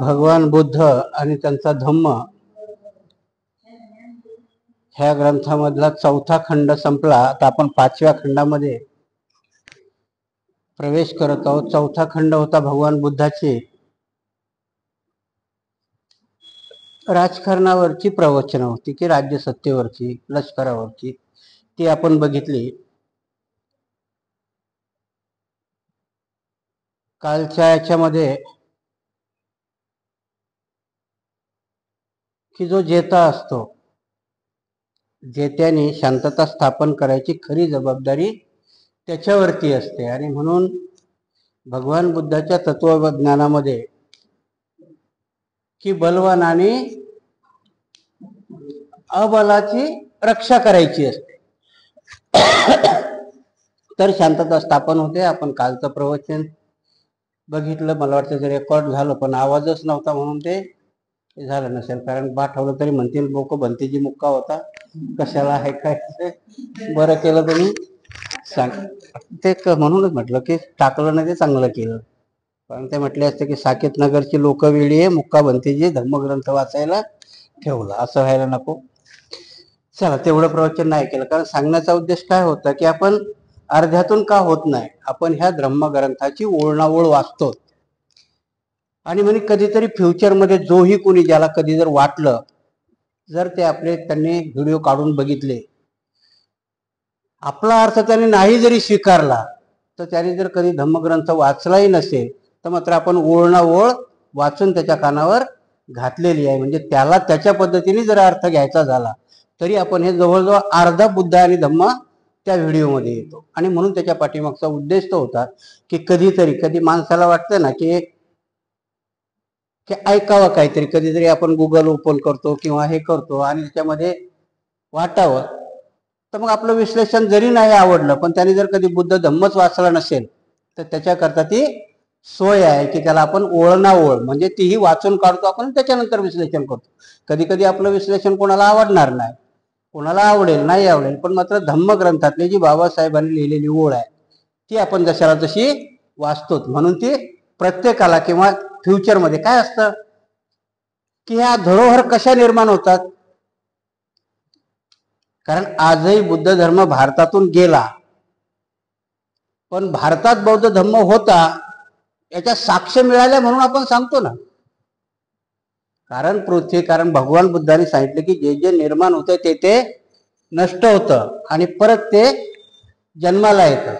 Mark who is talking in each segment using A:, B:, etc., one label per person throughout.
A: भगवान बुद्ध आणि त्यांचा धम्म ह्या ग्रंथामधला चौथा खंड संपला. आता आपण 5व्या खंडामध्ये प्रवेश करत आहोत. चौथा खंड होता भगवान बुद्धाचे राजकारणावरची प्रवचनं होती की राज्यसत्तेवरची, लष्करावरची, ती आपण बघितली. कालच्या याच्यामध्ये की जो जेता असतो, जेत्याने शांतता स्थापन करायची खरी जबाबदारी त्याच्यावरती असते. आणि म्हणून भगवान बुद्धाच्या तत्वज्ञानामध्ये की बलवानाने अबलाची रक्षा करायची असते तर शांतता स्थापन होते. आपण कालचं प्रवचन बघितलं, मला वाटतं ते रेकॉर्ड झालं, पण आवाजच नव्हता म्हणून ते झालं नसेल. कारण पाठवलं तरी म्हणतील लोक भंतेजी मुक्का होता, कशाला आहे काय. बरं केलं तुम्ही सांग ते, म्हणूनच म्हटलं की टाकलं नाही ते चांगलं केलं. कारण ते म्हटले असते की साकेत नगरची लोक वेळी आहे, मुक्का भंतेजी धर्मग्रंथ वाचायला ठेवला, असं व्हायला नको. चला, तेवढं प्रवचन नाही केलं. कारण सांगण्याचा उद्देश काय होता की आपण अर्ध्यातून का होत नाही, आपण ह्या धर्मग्रंथाची ओळणाओळ वाचतो. आणि म्हणजे कधीतरी फ्युचरमध्ये जोही कोणी ज्याला कधी जर वाटलं, जर ते आपले त्यांनी व्हिडिओ काढून बघितले, आपला अर्थ त्याने नाही जरी स्वीकारला, तर त्याने जर कधी धम्मग्रंथ वाचलाही नसेल, तर मात्र आपण ओळणाओळ वाचून त्याच्या कानावर घातलेली आहे. म्हणजे त्याला त्याच्या पद्धतीने जर अर्थ घ्यायचा झाला तरी आपण हे जवळजवळ अर्धा बुद्ध आणि धम्म त्या व्हिडिओमध्ये येतो. आणि म्हणून त्याच्या पाठीमागचा उद्देश तो होता की कधी माणसाला वाटतं ना की ऐकावं काहीतरी, कधीतरी आपण गुगल ओपन करतो किंवा हे करतो आणि त्याच्यामध्ये वाटावं, तर मग आपलं विश्लेषण जरी नाही आवडलं, पण त्याने जर कधी बुद्ध धम्मच वाचला नसेल, तर त्याच्याकरता ती सोय आहे की त्याला आपण ओळणाओळ म्हणजे तीही वाचून काढतो आपण, त्याच्यानंतर विश्लेषण करतो. कधी कधी आपलं विश्लेषण कोणाला आवडणार नाही, कोणाला आवडेल, नाही आवडेल, पण मात्र धम्मग्रंथातली जी बाबासाहेबांनी लिहिलेली ओळ आहे ती आपण जशाला तशी वाचतो. म्हणून ती प्रत्येकाला, किंवा फ्युचरमध्ये काय असतं की ह्या धरोहर कशा निर्माण होतात. कारण आजही बुद्ध धर्म भारतातून गेला, पण भारतात बौद्ध धर्म होता याच्या साक्ष मिळाल्या म्हणून आपण सांगतो ना. कारण भगवान बुद्धाने सांगितलं की जे जे निर्माण होतं ते ते नष्ट होतं आणि परत ते जन्माला येतं.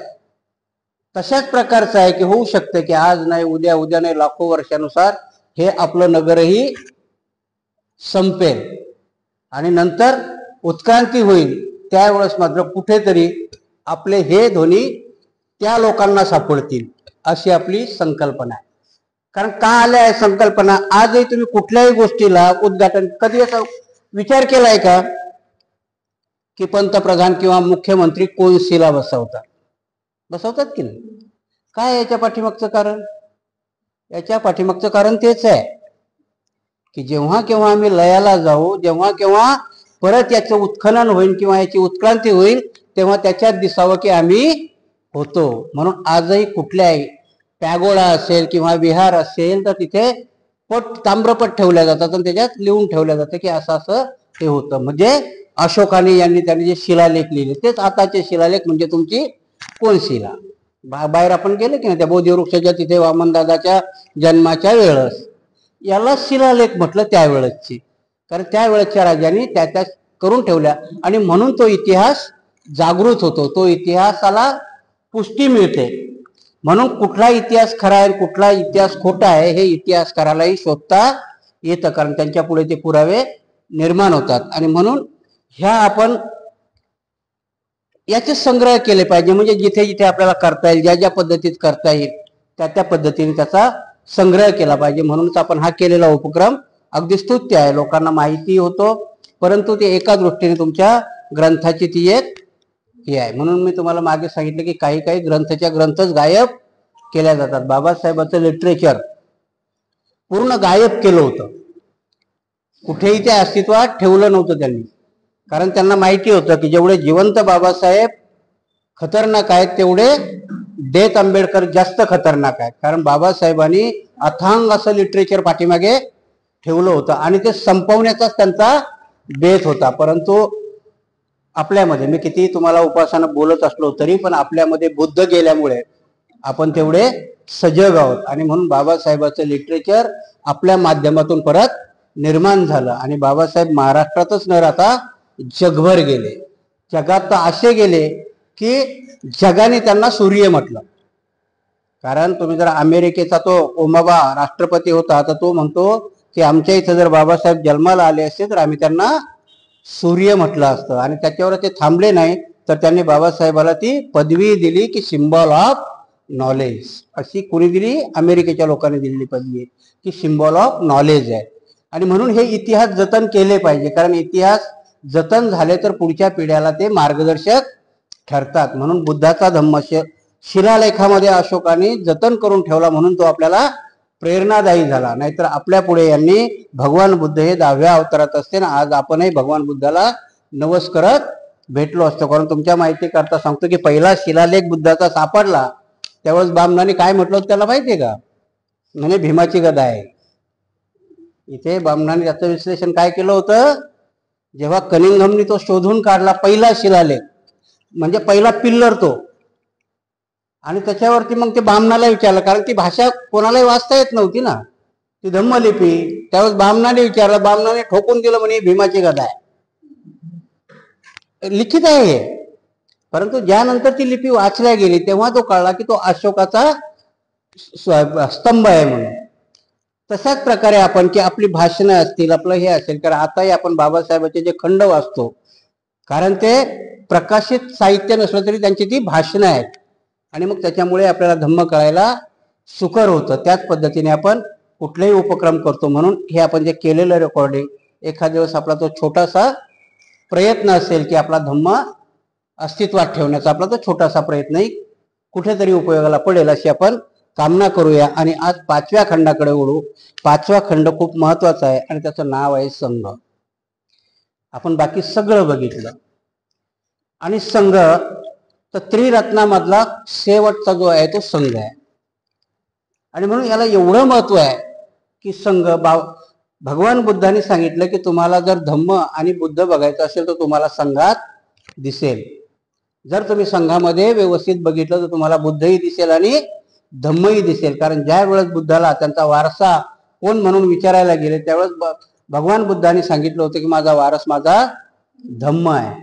A: तशाच प्रकारचं आहे की होऊ शकतं की आज नाही उद्या, उद्या नाही लाखो वर्षानुसार हे आपलं नगरही संपेल आणि नंतर उत्क्रांती होईल. त्यावेळेस मात्र कुठेतरी आपले हे ध्वनी त्या लोकांना सापडतील, अशी आपली संकल्पना आहे. कारण का आल्या आहे संकल्पना, आजही तुम्ही कुठल्याही गोष्टीला उद्घाटन कधी असा विचार केलाय का की पंतप्रधान किंवा मुख्यमंत्री कोण शिला बसवतात की नाही. काय याच्या पाठीमागचं कारण, याच्या पाठीमागचं कारण तेच आहे की जेव्हा केव्हा आम्ही लयाला जाऊ, जेव्हा केव्हा परत याचं उत्खनन होईल किंवा याची उत्क्रांती होईल, तेव्हा त्याच्यात दिसावं की आम्ही होतो. म्हणून आजही कुठल्याही पॅगोडा असेल किंवा विहार असेल तर तिथे ताम्रपट ठेवल्या जातात आणि त्याच्यात लिहून ठेवल्या जातं की असं असं ते होतं. म्हणजे अशोकाने त्यांनी जे शिलालेख लिहिले तेच आताचे शिलालेख, म्हणजे तुमची कोण शिला. बाहेर आपण गेले की नाही त्या बोधी वृक्षाच्या तिथे वामनदादाच्या जन्माच्या वेळेस, याला शिलालेख म्हटलं त्यावेळेसची. कारण त्यावेळेसच्या राजांनी त्या करून ठेवल्या आणि म्हणून तो इतिहास जागृत होतो, तो इतिहासाला पुष्टी मिळते. म्हणून कुठला इतिहास खरा आहे कुठला इतिहास खोटा आहे हे इतिहासकारालाही शोधता येतं, कारण त्यांच्या पुढे ते पुरावे निर्माण होतात. आणि म्हणून ह्या आपण याचे संग्रह केले पाहिजे. म्हणजे जिथे जिथे आपल्याला करता येईल, ज्या ज्या पद्धतीत करता येईल त्या पद्धतीने त्याचा संग्रह केला पाहिजे. म्हणूनच आपण हा केलेला उपक्रम अगदी स्तुत्य आहे, लोकांना माहिती होतो, परंतु ते एका दृष्टीने तुमच्या ग्रंथाची ती एक हे आहे. म्हणून मी तुम्हाला मागे सांगितलं की काही काही ग्रंथच गायब केल्या जातात. बाबासाहेबांचं लिटरेचर पूर्ण गायब केलं होतं, कुठेही ते अस्तित्वात ठेवलं नव्हतं त्यांनी. कारण त्यांना माहिती होतं की जेवढे जिवंत बाबासाहेब खतरनाक आहेत तेवढे डेथ आंबेडकर जास्त खतरनाक आहेत. कारण बाबासाहेबांनी अथांग असं लिटरेचर पाठीमागे ठेवलं होतं आणि ते संपवण्याचाच त्यांचा बेत होता. परंतु आपल्यामध्ये, मी किती तुम्हाला उपासना बोलत असलो तरी पण आपल्यामध्ये बुद्ध गेल्यामुळे आपण तेवढे सजग आहोत आणि म्हणून बाबासाहेबांचं लिटरेचर आपल्या माध्यमातून परत निर्माण झालं आणि बाबासाहेब महाराष्ट्रातच न राहता जगभर गेले. जगात तर असे गेले की जगाने त्यांना सूर्य म्हटलं. कारण तुम्ही जर अमेरिकेचा तो ओबामा राष्ट्रपती होता तर तो म्हणतो की आमच्या इथं जर बाबासाहेब जन्माला आले असते तर आम्ही त्यांना सूर्य म्हटलं असतं. आणि त्याच्यावर ते थांबले नाही तर त्यांनी बाबासाहेबाला ती पदवी दिली की सिम्बॉल ऑफ नॉलेज. अशी कोणी दिली? अमेरिकेच्या लोकांनी दिलेली पदवी की सिम्बॉल ऑफ नॉलेज आहे. आणि म्हणून हे इतिहास जतन केले पाहिजे, कारण इतिहास जतन झाले तर पुढच्या पिढ्याला ते मार्गदर्शक ठरतात. म्हणून बुद्धाचा धम्म शिलालेखामध्ये अशोकाने जतन करून ठेवला म्हणून तो आपल्याला प्रेरणादायी झाला. नाहीतर आपल्या पुढे यांनी भगवान बुद्ध हे 10व्या अवतारात असते ना, आज आपणही भगवान बुद्धाला नवस करत भेटलो असतो. कारण तुमच्या माहिती करता सांगतो की पहिला शिलालेख बुद्धाचा सापडला त्यावेळेस बामणाने काय म्हटलं त्याला माहितीये का? म्हणजे भीमाची गदा आहे. इथे बामणाने त्याचं विश्लेषण काय केलं होतं? जेव्हा कनिंघमनी तो शोधून काढला पहिला शिलालेख म्हणजे पहिला पिल्लर तो, आणि त्याच्यावरती मग ते बामणाला विचारलं, कारण ती भाषा कोणालाही वाचता येत नव्हती ना, ती धम्मलिपी. त्यावेळेस बामणाने विचारलं, बामणाने ठोकून दिलं म्हणे भीमाची गदा आहे. लिखित आहे. परंतु ज्यानंतर ती लिपी वाचल्या गेली तेव्हा तो कळला की तो अशोकाचा स्तंभ आहे म्हणून. तशाच प्रकारे आपण की आपली भाषणं असतील, आपलं हे असेल, कारण आताही आपण बाबासाहेबांचे जे खंड वाचतो, कारण ते प्रकाशित साहित्य नसलं तरी त्यांची ती भाषणं आहेत आणि मग त्याच्यामुळे आपल्याला धम्म कळायला सुकर होतं. त्याच पद्धतीने आपण कुठलेही उपक्रम करतो. म्हणून हे आपण जे केलेलं रेकॉर्डिंग एखाद्या दिवस आपला तो छोटासा प्रयत्न असेल की आपला धम्म अस्तित्वात ठेवण्याचा, आपला तो छोटासा प्रयत्नही कुठेतरी उपयोगाला पडेल अशी आपण कामना करूया. आणि आज 5व्या खंडाकडे वळू. 5वा खंड खूप महत्वाचा आहे आणि त्याचं नाव आहे संघ. आपण बाकी सगळं बघितलं आणि संघ तर त्रिरत्नामधला शेवटचा जो आहे तो संघ आहे. आणि म्हणून याला एवढं महत्व आहे की संघ भगवान बुद्धांनी सांगितलं की तुम्हाला जर धम्म आणि बुद्ध बघायचं असेल तर तुम्हाला संघात दिसेल. जर तुम्ही संघामध्ये व्यवस्थित बघितलं तर तुम्हाला बुद्धही दिसेल आणि धम्मही दिसेल. कारण ज्या वेळेस बुद्धाला त्यांचा वारसा कोण म्हणून विचारायला गेले त्यावेळेस भगवान बुद्धांनी सांगितलं होतं की माझा वारस माझा धम्म आहे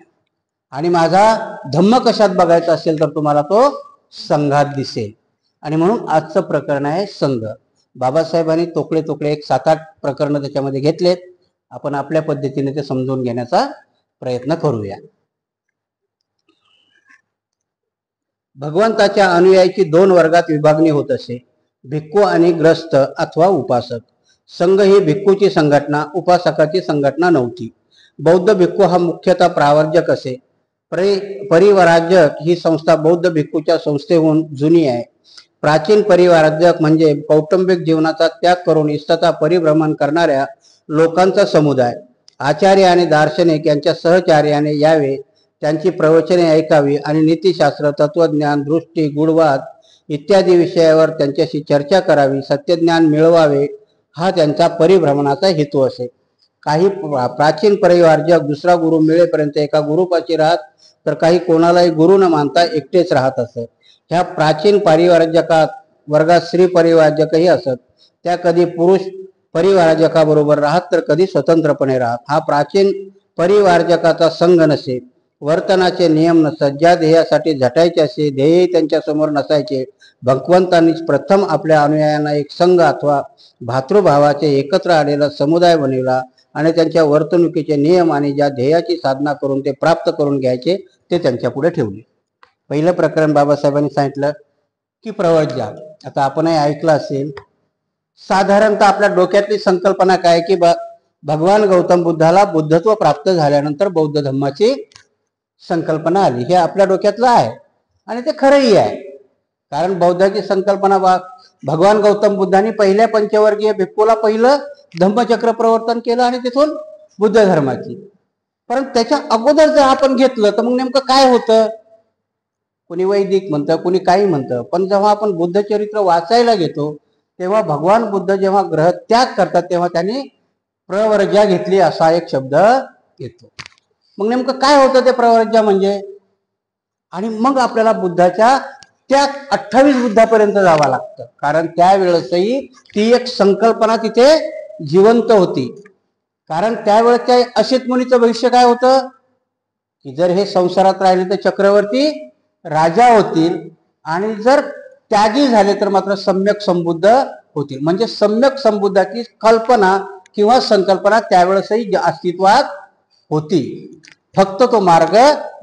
A: आणि माझा धम्म कशात बघायचा असेल तर तुम्हाला तो संघात दिसेल. आणि म्हणून आजचं प्रकरण आहे संघ. बाबासाहेबांनी तोकडे तोकडे एक 7-8 प्रकरण त्याच्यामध्ये घेतलेत. आपण आपल्या पद्धतीने ते समजून घेण्याचा प्रयत्न करूया. भगवंताच्या अनुयायीची 2 वर्गात विभागणी होत असे, भिक्खू आणि ग्रस्त अथवा उपासक. संघ ही भिक्खूची संघटना, उपासकाची संघटना नव्हती. बौद्ध भिक्खू हा मुख्यतः प्रावर्जक असे. परिवाराजक ही संस्था बौद्ध भिक्खूच्या संस्थेहून जुनी आहे. प्राचीन परिवाराजक म्हणजे कौटुंबिक जीवनाचा त्याग करून इष्टता परिभ्रमण करणाऱ्या लोकांचा समुदाय. आचार्य आणि दार्शनिक यांच्या सहचार्याने यावे, त्यांची प्रवचने ऐकावी आणि नीतिशास्त्र, तत्वज्ञान, दृष्टी, गूढवाद इत्यादी विषयावर त्यांच्याशी चर्चा करावी, सत्यज्ञान मिळवावे हा त्यांचा परिभ्रमणाचा हेतू असे. काही प्राचीन परिवारजक दुसरा गुरु मिळेपर्यंत एका गुरुपाशी राहत तर काही कोणालाही गुरु न मानता एकटेच राहत असत. ह्या प्राचीन परिवारजकात वर्गात स्त्री परिवारजकही असत. त्या कधी पुरुष परिवारजकाबरोबर राहत तर कधी स्वतंत्रपणे राहत. हा प्राचीन परिवारजकाचा संघ नसे. वर्तनाचे नियम नसत. ज्या ध्येयासाठी झटायचे असे ध्येयही त्यांच्या समोर नसायचे. भगवंतांनीच प्रथम आपल्या अनुयायांना एक संघ अथवा भातृभावाचे एकत्र आलेला समुदाय बनविला आणि त्यांच्या वर्तणुकीचे नियम आणि ज्या ध्येयाची साधना करून ते प्राप्त करून घ्यायचे ते त्यांच्या पुढे ठेवले. पहिलं प्रकरण बाबासाहेबांनी सांगितलं की प्रवज्या. आता आपणही ऐकलं असेल. साधारणतः आपल्या डोक्यातली संकल्पना काय की भगवान गौतम बुद्धाला बुद्धत्व प्राप्त झाल्यानंतर बौद्ध धम्माची संकल्पना आली. हे आपल्या डोक्यातलं आहे आणि ते खरंही आहे. कारण बौद्धाची संकल्पना भगवान गौतम बुद्धांनी पहिल्या पंचवर्गीय भिक्खूला पहिलं धम्मचक्र प्रवर्तन केलं आणि तिथून बुद्ध धर्माची. परंतु त्याच्या अगोदर जर आपण घेतलं तर मग नेमकं काय होतं? कोणी वैदिक म्हणतं, कोणी काही म्हणतं, पण जेव्हा आपण बुद्ध चरित्र वाचायला घेतो तेव्हा भगवान बुद्ध जेव्हा ग्रह त्याग करतात तेव्हा त्यांनी प्रवर्जा घेतली असा एक शब्द येतो. मग नेमकं काय होतं ते प्रवर्जा म्हणजे? आणि मग आपल्याला बुद्धाच्या त्या 28 बुद्धापर्यंत जावं लागतं, कारण त्यावेळेसही ती एक संकल्पना तिथे जिवंत होती. कारण त्यावेळेच्या अशित मुनीचं भविष्य काय होतं की जर हे संसारात राहिले तर चक्रवर्ती राजा होतील आणि जर त्यागी झाले तर मात्र सम्यक संबुद्ध होतील. म्हणजे सम्यक संबुद्धाची कल्पना किंवा संकल्पना त्यावेळेसही अस्तित्वात होती, फक्त तो मार्ग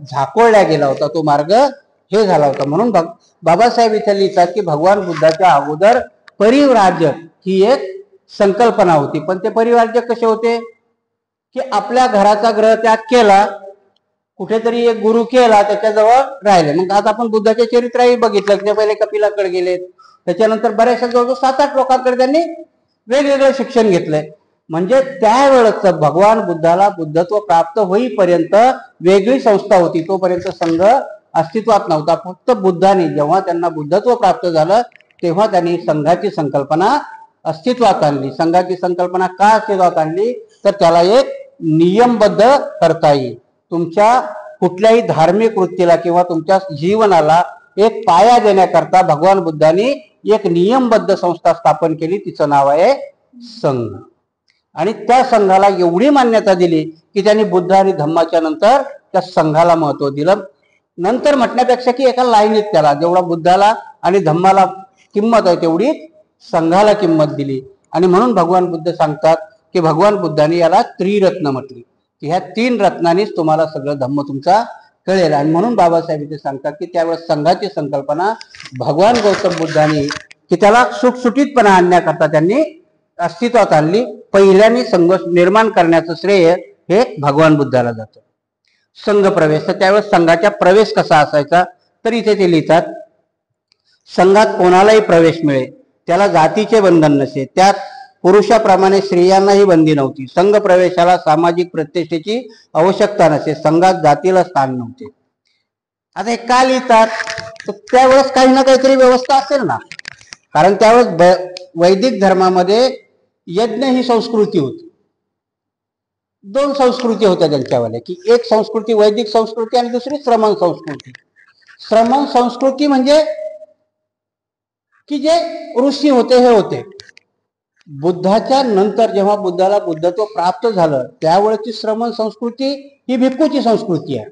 A: झाकोळला गेला होता, तो मार्ग हे झाला होता. म्हणून बाबासाहेब इथे लिहितात की भगवान बुद्धाच्या अगोदर परिव्राजक ही एक संकल्पना होती. पण ते परिव्राजक कसे होते की आपल्या घराचा ग्रह त्याग केला, कुठेतरी एक गुरु केला, त्याच्याजवळ राहिले. मग आज आपण बुद्धाचे चरित्रही बघितलं की पहिले कपिलाकडे गेले, त्याच्यानंतर बऱ्याचशा जवळजवळ 7-8 लोकांकडे त्यांनी वेगवेगळं शिक्षण घेतलंय. म्हणजे त्यावेळेस भगवान बुद्धाला बुद्धत्व प्राप्त होईपर्यंत वेगळी संस्था होती, तोपर्यंत संघ अस्तित्वात नव्हता. फक्त बुद्धाने जेव्हा त्यांना बुद्धत्व प्राप्त झालं तेव्हा त्यांनी संघाची संकल्पना अस्तित्वात आणली. संघाची संकल्पना का अस्तित्वात आणली तर त्याला एक नियमबद्ध करता येईल. तुमच्या कुठल्याही धार्मिक वृत्तीला किंवा तुमच्या जीवनाला एक पाया देण्याकरता भगवान बुद्धांनी एक नियमबद्ध संस्था स्थापन केली, तिचं नाव आहे संघ. आणि त्या संघाला एवढी मान्यता दिली की त्यांनी बुद्ध आणि धम्माच्या नंतर त्या संघाला महत्व दिलं. नंतर म्हटण्यापेक्षा की एका लाईनीत त्याला जेवढा बुद्धाला आणि धम्माला किंमत आहे तेवढी संघाला किंमत दिली. आणि म्हणून भगवान बुद्ध सांगतात की भगवान बुद्धांनी याला त्रिरत्न म्हटली की ह्या 3 रत्नांनीच तुम्हाला सगळं धम्म तुमचा कळेल. आणि म्हणून बाबासाहेब इथे सांगतात की त्यावेळेस संघाची संकल्पना भगवान गौतम बुद्धांनी की त्याला सुटसुटीतपणा आणण्याकरता त्यांनी अस्तित्वात आणली. पहिल्याने संघ निर्माण करण्याचं श्रेय हे भगवान बुद्धाला जातं. संघ प्रवेश, तर त्यावेळेस संघाचा प्रवेश कसा असायचा तर इथे ते लिहितात, संघात कोणालाही प्रवेश मिळे, त्याला जातीचे बंधन नसे, त्यात पुरुषाप्रमाणे स्त्रियांनाही बंदी नव्हती, संघ प्रवेशाला सामाजिक प्रतिष्ठेची आवश्यकता नसे, संघात जातीला स्थान नव्हते. आता हे का लिहितात तर त्यावेळेस काही ना काहीतरी व्यवस्था असेल ना, कारण त्यावेळेस वैदिक धर्मामध्ये यज्ञ ही संस्कृती होती. 2 संस्कृती होत्या त्यांच्यावाल्या की एक संस्कृती वैदिक संस्कृती आणि दुसरी श्रमण संस्कृती. श्रमण संस्कृती म्हणजे की जे ऋषी होते हे होते. बुद्धाच्या नंतर जेव्हा बुद्धाला बुद्धत्व प्राप्त झालं त्यावेळेची श्रमण संस्कृती ही भिक्खूची संस्कृती आहे.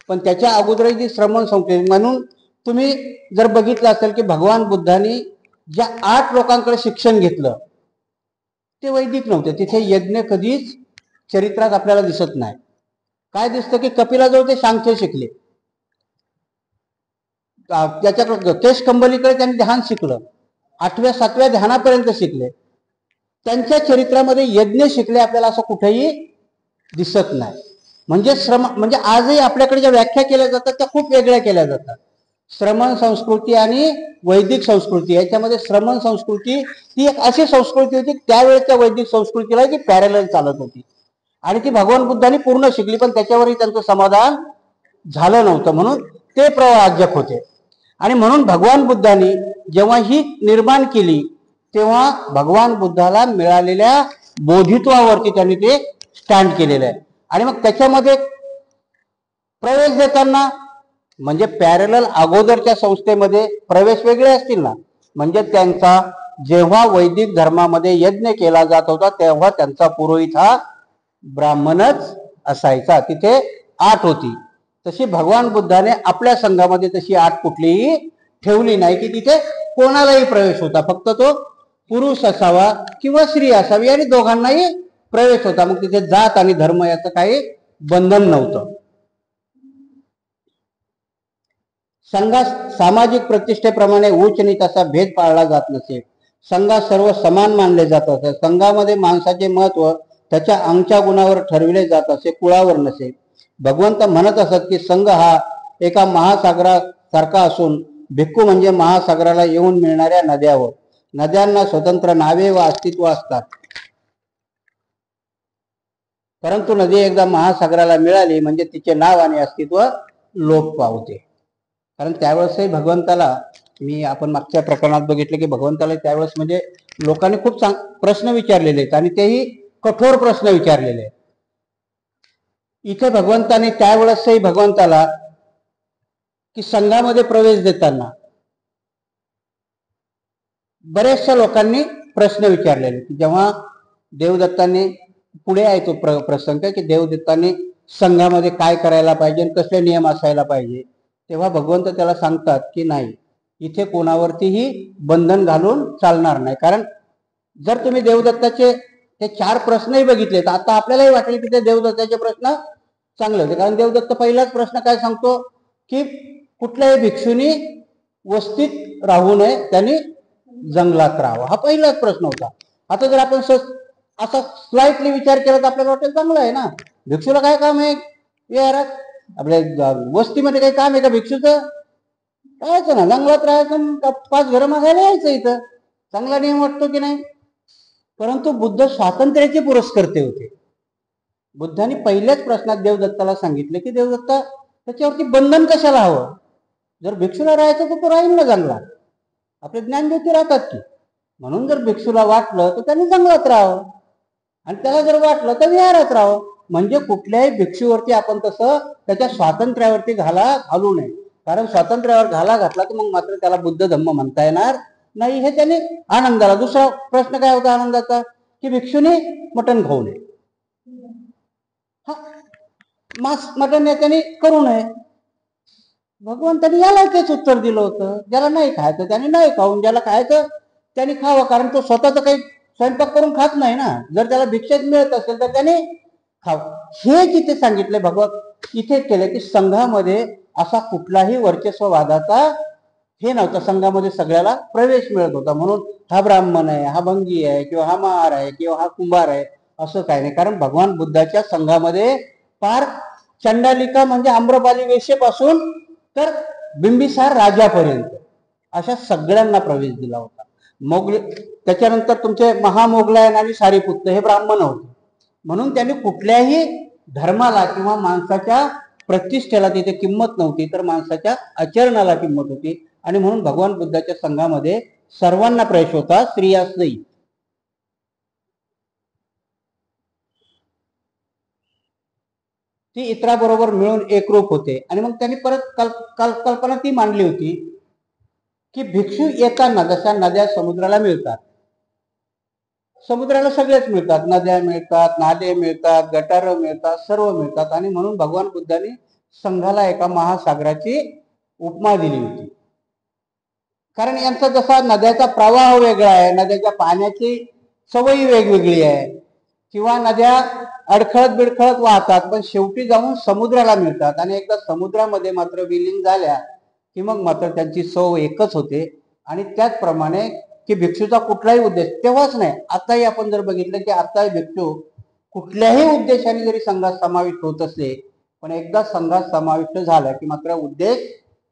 A: पण त्याच्या अगोदरही जी श्रमण संस्कृती, म्हणून तुम्ही जर बघितलं असेल की भगवान बुद्धांनी ज्या 8 लोकांकडे शिक्षण घेतलं ते वैदिक नव्हते. तिथे यज्ञ कधीच चरित्रात आपल्याला दिसत नाही. काय दिसतं की कपिलाजवळ ते सांख्य शिकले, त्याच्याकडे केश कंबलीकडे त्यांनी ध्यान शिकलं, 8व्या-7व्या ध्यानापर्यंत शिकले. त्यांच्या चरित्रामध्ये यज्ञ शिकले आपल्याला असं कुठेही दिसत नाही. म्हणजे म्हणजे आजही आपल्याकडे ज्या व्याख्या केल्या जातात त्या खूप वेगळ्या केल्या जातात. श्रमण संस्कृती आणि वैदिक संस्कृती याच्यामध्ये श्रमण संस्कृती ही एक अशी संस्कृती होती त्यावेळेच्या वैदिक संस्कृतीला जी पॅरलल चालत होती आणि ती भगवान बुद्धांनी पूर्ण शिकली, पण त्याच्यावरही त्यांचं समाधान झालं नव्हतं, म्हणून ते प्रवाजक होते. आणि म्हणून भगवान बुद्धांनी जेव्हा ही निर्माण केली तेव्हा भगवान बुद्धाला मिळालेल्या बोधित्वावरती त्यांनी ते स्टँड केलेलं आहे. आणि मग त्याच्यामध्ये प्रवेश देताना म्हणजे पॅरलल अगोदरच्या संस्थेमध्ये प्रवेश वेगळे असतील ना, म्हणजे त्यांचा जेव्हा वैदिक धर्मामध्ये यज्ञ केला जात होता तेव्हा त्यांचा पुरोहित हा ब्राह्मणच असायचा. तिथे 8 होती. तशी भगवान बुद्धाने आपल्या संघामध्ये तशी 8 कुठलीही ठेवली नाही की तिथे कोणालाही प्रवेश होता, फक्त तो पुरुष असावा किंवा स्त्री असावी आणि दोघांनाही प्रवेश होता. मग तिथे जात आणि धर्म याचं काही बंधन नव्हतं. संघात सामाजिक प्रतिष्ठेप्रमाणे उच्च नीच असा भेद पाळला जात नसे. संघात सर्व समान मानले जात असे. संघामध्ये माणसाचे महत्व त्याच्या अंगच्या गुणावर ठरविले जात असे, कुळावर नसे. भगवंत म्हणत असत की संघ हा एका महासागरासारखा असून भिक्खू म्हणजे महासागराला येऊन मिळणाऱ्या नद्यावर. नद्यांना स्वतंत्र नावे व अस्तित्व असतात. परंतु नदी एकदा महासागराला मिळाली म्हणजे तिचे नाव आणि अस्तित्व लोप पावते. कारण त्यावेळेसही भगवंताला आपण मागच्या प्रकरणात बघितलं की भगवंताला त्यावेळेस म्हणजे लोकांनी खूप प्रश्न विचारलेले आहेत आणि तेही कठोर प्रश्न विचारलेले आहेत. इथे भगवंताने त्यावेळेसही भगवंताला की संघामध्ये प्रवेश देताना बऱ्याचशा लोकांनी प्रश्न विचारलेले की जेव्हा देवदत्ताने पुढे आहे तो प्रसंग की देवदत्ताने संघामध्ये काय करायला पाहिजे आणि कसले नियम असायला पाहिजे, तेव्हा भगवंत त्याला सांगतात की नाही, इथे कोणावरतीही बंधन घालून चालणार नाही. कारण जर तुम्ही देवदत्ताचे ते 4 प्रश्नही बघितले तर आता आपल्यालाही वाटेल की ते देवदत्ताचे प्रश्न चांगले होते. कारण देवदत्त पहिलाच प्रश्न काय सांगतो की कुठल्याही भिक्षूंनी वस्तीत राहू नये, त्यांनी जंगलात राहावं. हा पहिलाच प्रश्न होता. आता जर आपण असा स्लाइटली विचार केला तर आपल्याला वाटेल चांगलं आहे ना, भिक्षूला काय काम आहे विहारात, आपल्या वस्तीमध्ये काही काम आहे का भिक्षूचं? राहायचं ना, जंगलात राहायचं, 5 घरं मागायला यायचं, इथं चांगला नियम वाटतो की नाही. परंतु बुद्ध स्वातंत्र्याचे पुरस्कर्ते होते. बुद्धाने पहिल्याच प्रश्नात देवदत्ताला सांगितले की देवदत्ता त्याच्यावरती बंधन कशाला हवं, जर भिक्षूला राहायचं तर तो राहील ना जंगलात, आपले ज्ञानज्योती राहतात की. म्हणून जर भिक्षूला वाटलं तर त्यांनी जंगलात राहावं आणि त्याला जर वाटलं तर विहारात राहावं. म्हणजे कुठल्याही भिक्षूवरती आपण तसं त्याच्या स्वातंत्र्यावरती घालू नये. कारण स्वातंत्र्यावर घाला घातला तर मग मात्र त्याला बुद्ध धम्म म्हणता येणार नाही. हे त्याने आनंदाला. दुसरा प्रश्न काय होता आनंदाचा की भिक्षूने मटण खाऊ नये, मांस मटण त्याने करू नये. भगवंतानी याला तेच उत्तर दिलं होतं, ज्याला नाही खायचं त्याने नाही खाऊन, ज्याला खायचं त्याने खावं. कारण तो स्वतःच काही स्वयंपाक करून खात नाही ना, जर त्याला भिक्षेत मिळत असेल तर त्याने खावं. हे जिथे सांगितले भगवत इथे केले की संघामध्ये असा कुठलाही वर्चस्ववादाचा हे नव्हता. संघामध्ये सगळ्याला प्रवेश मिळत होता. म्हणून हा ब्राह्मण आहे, हा भंगी आहे, किंवा हा महार आहे, किंवा हा कुंभार आहे, असं काही नाही. कारण भगवान बुद्धाच्या संघामध्ये पार चंडालिका म्हणजे आम्रपाली वेश्येपासून तर बिंबिसार राजापर्यंत अशा सगळ्यांना प्रवेश दिला होता. त्याच्यानंतर तुमचे महामोगलायन आणि सारीपुत्त हे ब्राह्मण होते. म्हणून त्यांनी कुठल्याही धर्माला किंवा माणसाच्या प्रतिष्ठेला तिथे किंमत नव्हती, तर माणसाच्या आचरणाला किंमत होती. आणि म्हणून भगवान बुद्धाच्या संघामध्ये सर्वांना प्रवेश होता, स्त्रियासही. ती इतराबरोबर मिळून एकरूप होते. आणि मग त्यांनी परत कल्पना ती मांडली होती की भिक्षू येताना जशा नद्या समुद्राला मिळतात, समुद्राला सगळेच मिळतात, नद्या मिळतात, नाले मिळतात, गटार मिळतात, सर्व मिळतात. आणि म्हणून भगवान बुद्धांनी संघाला एका महासागराची उपमा दिली होती. कारण यांचा जसा नद्याचा प्रवाह वेगळा आहे, नद्याच्या पाण्याची सवयी वेगवेगळी आहे, किंवा नद्या अडखळत बिडखळत वाहतात पण शेवटी जाऊन समुद्राला मिळतात. आणि एकदा समुद्रामध्ये मात्र विलीन झाल्या की मग मात्र त्यांची सव एकच होते. आणि त्याचप्रमाणे की भिक्षूचा कुठलाही उद्देश तेव्हाच नाही, आताही आपण जर बघितलं की आताही भिक्षू कुठल्याही उद्देशाने जरी संघात समाविष्ट होत असले, पण एकदा संघात समाविष्ट झाला की मात्र उद्देश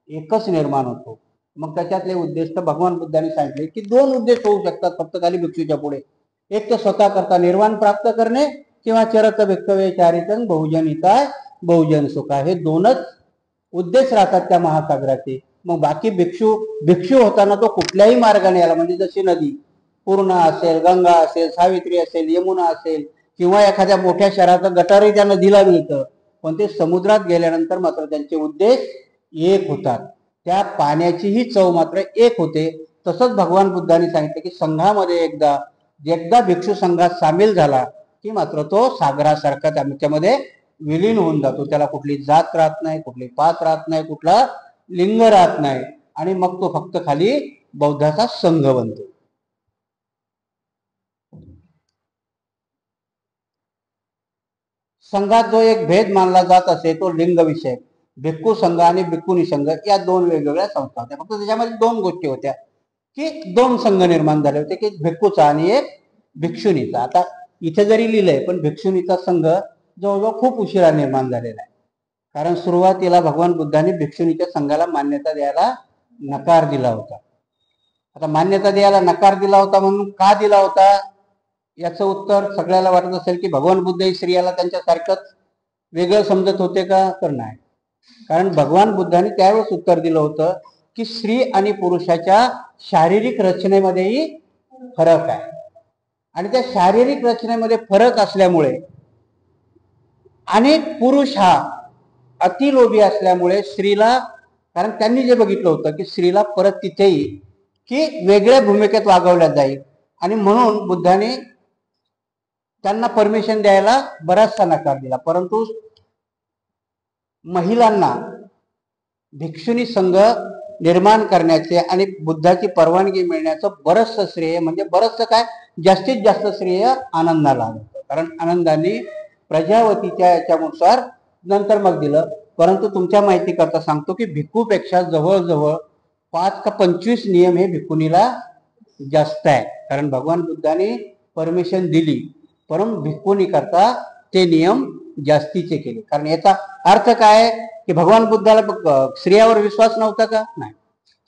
A: एकच निर्माण होतो. मग त्याच्यातले उद्देश तर भगवान बुद्धांनी सांगितले की 2 उद्देश होऊ शकतात फक्त खाली भिक्षूच्या पुढे. एक तर स्वतः करता निर्वाण प्राप्त करणे, किंवा चरत भिक्खवे चारितन बहुजन हिताय बहुजन सुखा, हे 2च उद्देश राहतात त्या महासागराचे. मग बाकी भिक्षू होताना तो कुठल्याही मार्गाने आला, म्हणजे जशी नदी पूर्णा असेल, गंगा असेल, सावित्री असेल, यमुना असेल, किंवा एखाद्या मोठ्या शहराचं गटारही त्या नदीला मिळतं, पण ते समुद्रात गेल्यानंतर मात्र त्यांचे उद्देश एक होतात. त्या पाण्याचीही चव मात्र एक होते. तसंच भगवान बुद्धांनी सांगितलं की संघामध्ये एकदा भिक्षू संघात सामील झाला की मात्र तो सागरासारखा त्यामध्ये विलीन होऊन जातो. त्याला कुठली जात राहत नाही, कुठली पात राहत नाही, कुठला लिंग राहत नाही. आणि मग तो फक्त खाली बौद्धाचा संघ बनतो. संघात जो एक भेद मानला जात असे तो लिंग विषय. भिक्खू संघ आणि भिक्खुनी संघ या 2 वेगवेगळ्या संस्था होत्या. फक्त त्याच्यामध्ये 2 गोष्टी होत्या की 2 संघ निर्माण झाले होते, की भिक्खूचा आणि एक भिक्षुणीचा. आता इथे जरी लिहिलंय पण भिक्षुणीचा संघ जवळजवळ खूप उशिरा निर्माण झालेला आहे. कारण सुरुवातीला भगवान बुद्धांनी भिक्षुणीच्या संघाला मान्यता द्यायला नकार दिला होता. आता मान्यता द्यायला नकार दिला होता म्हणून का दिला होता याचं उत्तर सगळ्याला वाटत असेल की भगवान बुद्ध ही स्त्रियाला त्यांच्यासारखंच वेगळं समजत होते का, तर नाही. कारण भगवान बुद्धांनी त्यावेळेस उत्तर दिलं होतं की स्त्री आणि पुरुषाच्या शारीरिक रचनेमध्येही फरक आहे, आणि त्या शारीरिक रचनेमध्ये फरक असल्यामुळे आणि पुरुष हा अतिलोभी असल्यामुळे स्त्रीला, कारण त्यांनी जे बघितलं होतं की स्त्रीला परत तिथेही की वेगळ्या भूमिकेत वागवल्या जाईल, आणि म्हणून बुद्धाने त्यांना परमिशन द्यायला बराचसा नकार दिला. परंतु महिलांना भिक्षुनी संघ निर्माण करण्याचे आणि बुद्धाची परवानगी मिळण्याचं बरंचसं श्रेय, म्हणजे बरंचसं काय, जास्तीत जास्त श्रेय आनंदाला आलं. कारण आनंदाने प्रजावतीच्या याच्यानुसार नंतर मग दिलं. परंतु तुमच्या माहिती करता सांगतो की भिक्खूपेक्षा जवळजवळ 5 का 25 नियम हे भिक्खुनीला जास्त आहे. कारण भगवान बुद्धाने परमिशन दिली, परंतु भिक्खुनी करता ते नियम जास्तीचे केले. कारण याचा अर्थ काय की भगवान बुद्धाला स्त्रियावर विश्वास नव्हता का, नाही.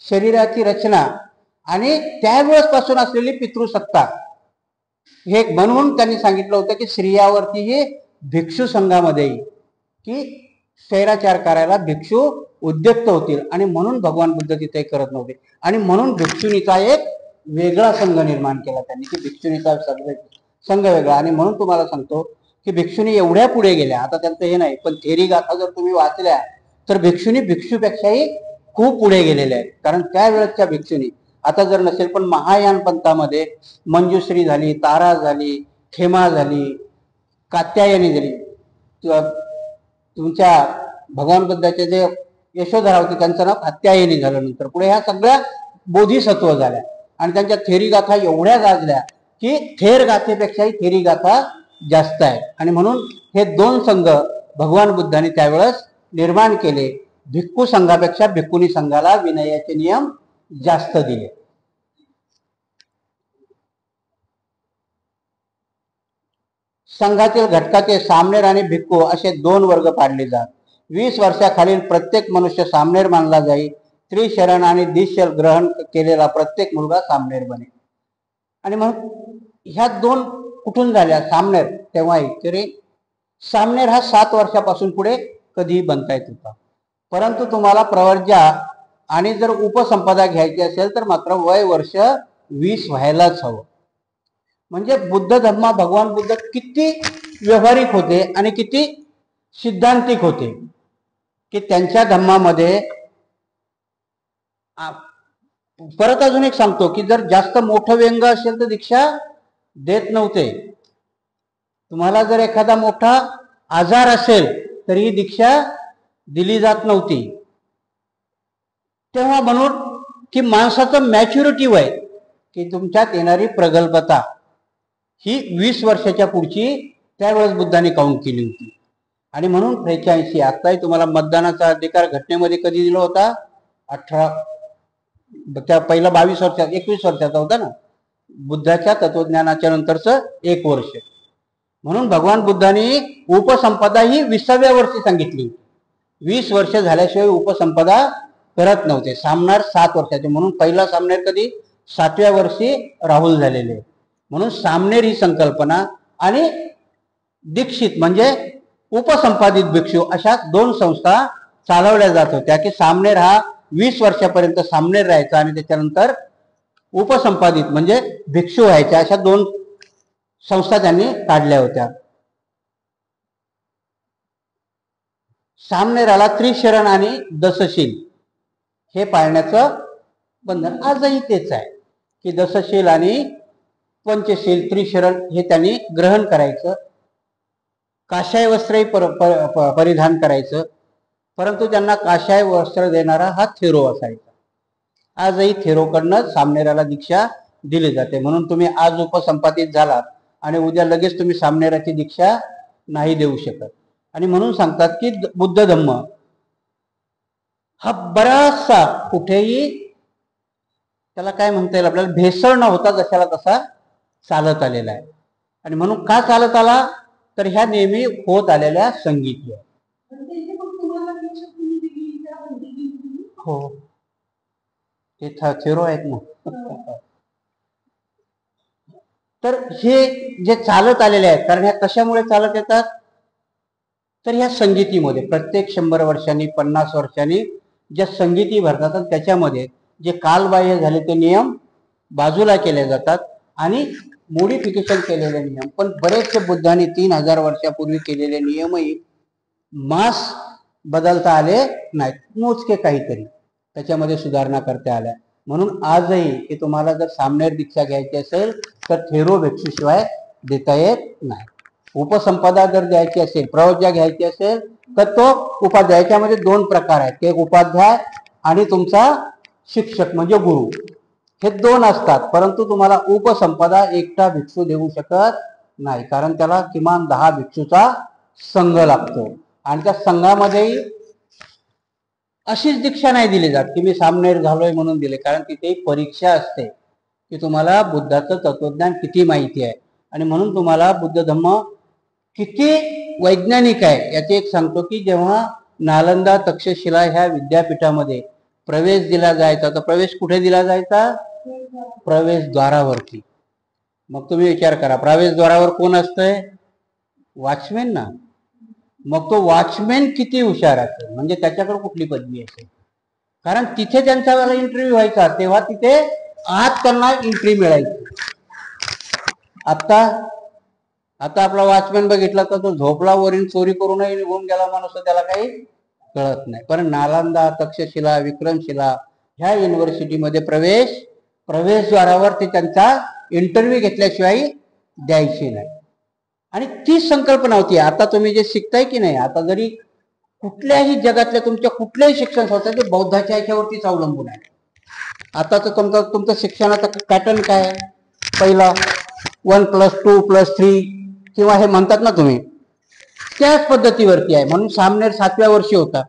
A: शरीराची रचना आणि त्यावेळेसपासून असलेली पितृसत्ता हे म्हणून त्यांनी सांगितलं होतं की स्त्रियावरतीही भिक्षू संघामध्ये की शैराचार करायला भिक्षू उद्युक्त होतील, आणि म्हणून भगवान बुद्ध तिथे करत नव्हते. आणि म्हणून भिक्षुनीचा एक वेगळा संघ निर्माण केला त्यांनी, की भिक्षुनीचा संघ वेगळा. आणि म्हणून तुम्हाला सांगतो की भिक्षुनी एवढ्या पुढे गेल्या, आता त्यांचं हे नाही, पण थेरी गाथा जर तुम्ही वाचल्या तर भिक्षुनी भिक्षूपेक्षाही खूप पुढे गेलेल्या आहेत. कारण त्यावेळेसच्या भिक्षुनी, आता जर नसेल पण महायान पंथामध्ये मंजुश्री झाली, तारा झाली, खेमा झाली, कात्यायनी झाली, तुमच्या भगवान बुद्धाचे जे यशोधरा होती त्यांचं नाव कात्यायनी झालं. नंतर पुढे ह्या सगळ्या बोधिसत्व झाल्या, आणि त्यांच्या थेरी गाथा एवढ्या गाजल्या की थेर गाथेपेक्षाही थेरी गाथा जास्त आहे. आणि म्हणून हे दोन संघ भगवान बुद्धांनी त्यावेळेस निर्माण केले. भिक्खू संघापेक्षा भिक्खुनी संघाला विनयाचे नियम जास्त दिले. संघातील घटकाचे सामनेर आणि भिक्खू असे 2 वर्ग पाडले जात. 20 वर्षाखालील प्रत्येक मनुष्य सामनेर मानला जाईल. त्रिशरण आणि दिशल ग्रहण केलेला प्रत्येक मुलगा सामनेर बने. आणि मग ह्या 2 कुठून झाल्या सामनेर, तेव्हाही तरी सामनेर हा 7 वर्षापासून पुढे कधीही बनता येत होता. परंतु तुम्हाला प्रवर्जा आणि जर उपसंपदा घ्यायची असेल तर मात्र वय वर्ष 20 व्हायलाच हवं. म्हणजे बुद्ध धर्म, भगवान बुद्ध किती व्यवहारिक होते आणि किती सिद्धांतिक होते की त्यांच्या धम्मामध्ये. परत अजून एक सांगतो की जर जास्त मोठं व्यंग असेल तर दीक्षा देत नव्हते. तुम्हाला जर एखादा मोठा आजार असेल तरी दीक्षा दिली जात नव्हती. तेव्हा म्हणून की माणसाचं मॅच्युरिटी वय, की तुमच्यात येणारी प्रगल्भता ही 20 वर्षाच्या पुढची त्यावेळेस बुद्धाने काउंट केली होती. आणि म्हणून 85, आताही तुम्हाला मतदानाचा अधिकार घटनेमध्ये कधी दिला होता, 18, त्या पहिला 22 वर्षात 21 वर्षाचा होता ना, बुद्धाच्या तत्वज्ञानाच्या नंतरचं 1 वर्ष. म्हणून भगवान बुद्धांनी उपसंपदा ही 20व्या वर्षी सांगितली. 20 वर्ष झाल्याशिवाय उपसंपदा करत नव्हते. सामनेर 7 वर्षाचे, म्हणून पहिला सामनेर कधी 7व्या वर्षी राहुल झालेले. म्हणून सामनेर ही संकल्पना आणि दीक्षित म्हणजे उपसंपादित भिक्षू अशा 2 संस्था चालवल्या जात होत्या. की सामनेर हा 20 वर्षापर्यंत सामनेर राहायचा आणि त्याच्यानंतर उपसंपादित म्हणजे भिक्षू व्हायच्या. अशा 2 संस्था त्यांनी काढल्या होत्या. सामनेराला त्रिशरण आणि दशशील हे पाळण्याचं बंधन आजही तेच आहे की दशशील आणि पंचशील, त्रिशरण हे त्यांनी ग्रहण करायचं. काशाय वस्त्रही परिधान करायचं. परंतु त्यांना काशाय वस्त्र देणारा हा थेरो असायचा. आजही थेरोकडनं सामनेराला दीक्षा दिली जाते. म्हणून तुम्ही आज उपसंपादित झालात आणि उद्या लगेच तुम्ही सामनेराची दीक्षा नाही देऊ शकत. आणि म्हणून सांगतात की बुद्ध धम्म हा बराचसा कुठेही त्याला काय म्हणता येईल आपल्याला, भेसळ न होता जशाला तसा चालत आलेला आहे. आणि म्हणून का चालत आला तर ह्या नेहमी होत आलेल्या संगीत. हो, ते थेरो आहेत ना. तर हे जे चालत आलेले आहेत, कारण ह्या कशामुळे चालत येतात, तर ह्या संगीतीमध्ये प्रत्येक 100 वर्षांनी 50 वर्षांनी ज्या संगीती भरतात त्याच्यामध्ये जे कालबाह्य झाले ते नियम बाजूला केले जातात आणि मोडिफिकेशन केलेले नियम, पण बरेचसे बुद्धांनी 3000 वर्षापूर्वी केलेले नियमही मास बदलता आले नाहीत, मोजके काहीतरी त्याच्यामध्ये सुधारणा करता आल्या. म्हणून आजही की तुम्हाला जर सामनेर दीक्षा घ्यायची असेल तर थेरो भिक्षूशिवाय देता येत नाही. उपसंपदा जर द्यायची असेल, प्रवज्या घ्यायची असेल तर तो उपाध्याय, याच्यामध्ये 2 प्रकार आहेत, एक उपाध्याय आणि तुमचा शिक्षक म्हणजे गुरु, हे 2 असतात. परंतु तुम्हाला उपसंपदा एकटा भिक्षू देऊ शकत नाही, कारण त्याला किमान 10 भिक्षूचा संघ लागतो आणि त्या संघामध्येही अशीच दीक्षा नाही दिली जात की मी सामनेर झालोय म्हणून दिले, कारण तिथे परीक्षा असते की तुम्हाला बुद्धाचं तत्वज्ञान किती माहिती आहे. आणि म्हणून तुम्हाला बुद्ध धम्म किती वैज्ञानिक आहे याचे एक सांगतो की जेव्हा नालंदा तक्षशिला ह्या विद्यापीठामध्ये प्रवेश दिला जायचा, तर प्रवेश कुठे दिला जायचा, प्रवेशद्वारावरती. मग तुम्ही विचार करा, प्रवेशद्वारावर कोण असतंय, वॉचमॅन ना. मग तो वॉचमॅन किती हुशार असेल, म्हणजे त्याच्याकडे कुठली पदवी असेल, कारण तिथे त्यांचा इंटरव्ह्यू व्हायचा तेव्हा तिथे आत त्यांना एंट्री मिळायची. आता आपला वॉचमॅन बघितला तर तो झोपला वरील चोरी करूनही निघून गेला माणूस, त्याला काही कळत नाही. पण नालंदा तक्षशिला विक्रमशिला ह्या युनिव्हर्सिटीमध्ये प्रवेशद्वारावर ते त्यांचा इंटरव्ह्यू घेतल्याशिवाय द्यायची नाही. आणि ती संकल्पना होती. आता तुम्ही जे शिकताय की नाही, आता जरी कुठल्याही जगातल्या तुमच्या कुठल्याही शिक्षण संस्था ते बौद्धाच्या ह्याच्यावरतीच अवलंबून आहे. आता तर तुमचं शिक्षणाचा पॅटर्न काय आहे, पहिला 1+2+3 किंवा हे म्हणतात ना तुम्ही, त्याच पद्धतीवरती आहे. म्हणून सामनेर 7व्या वर्षी होता.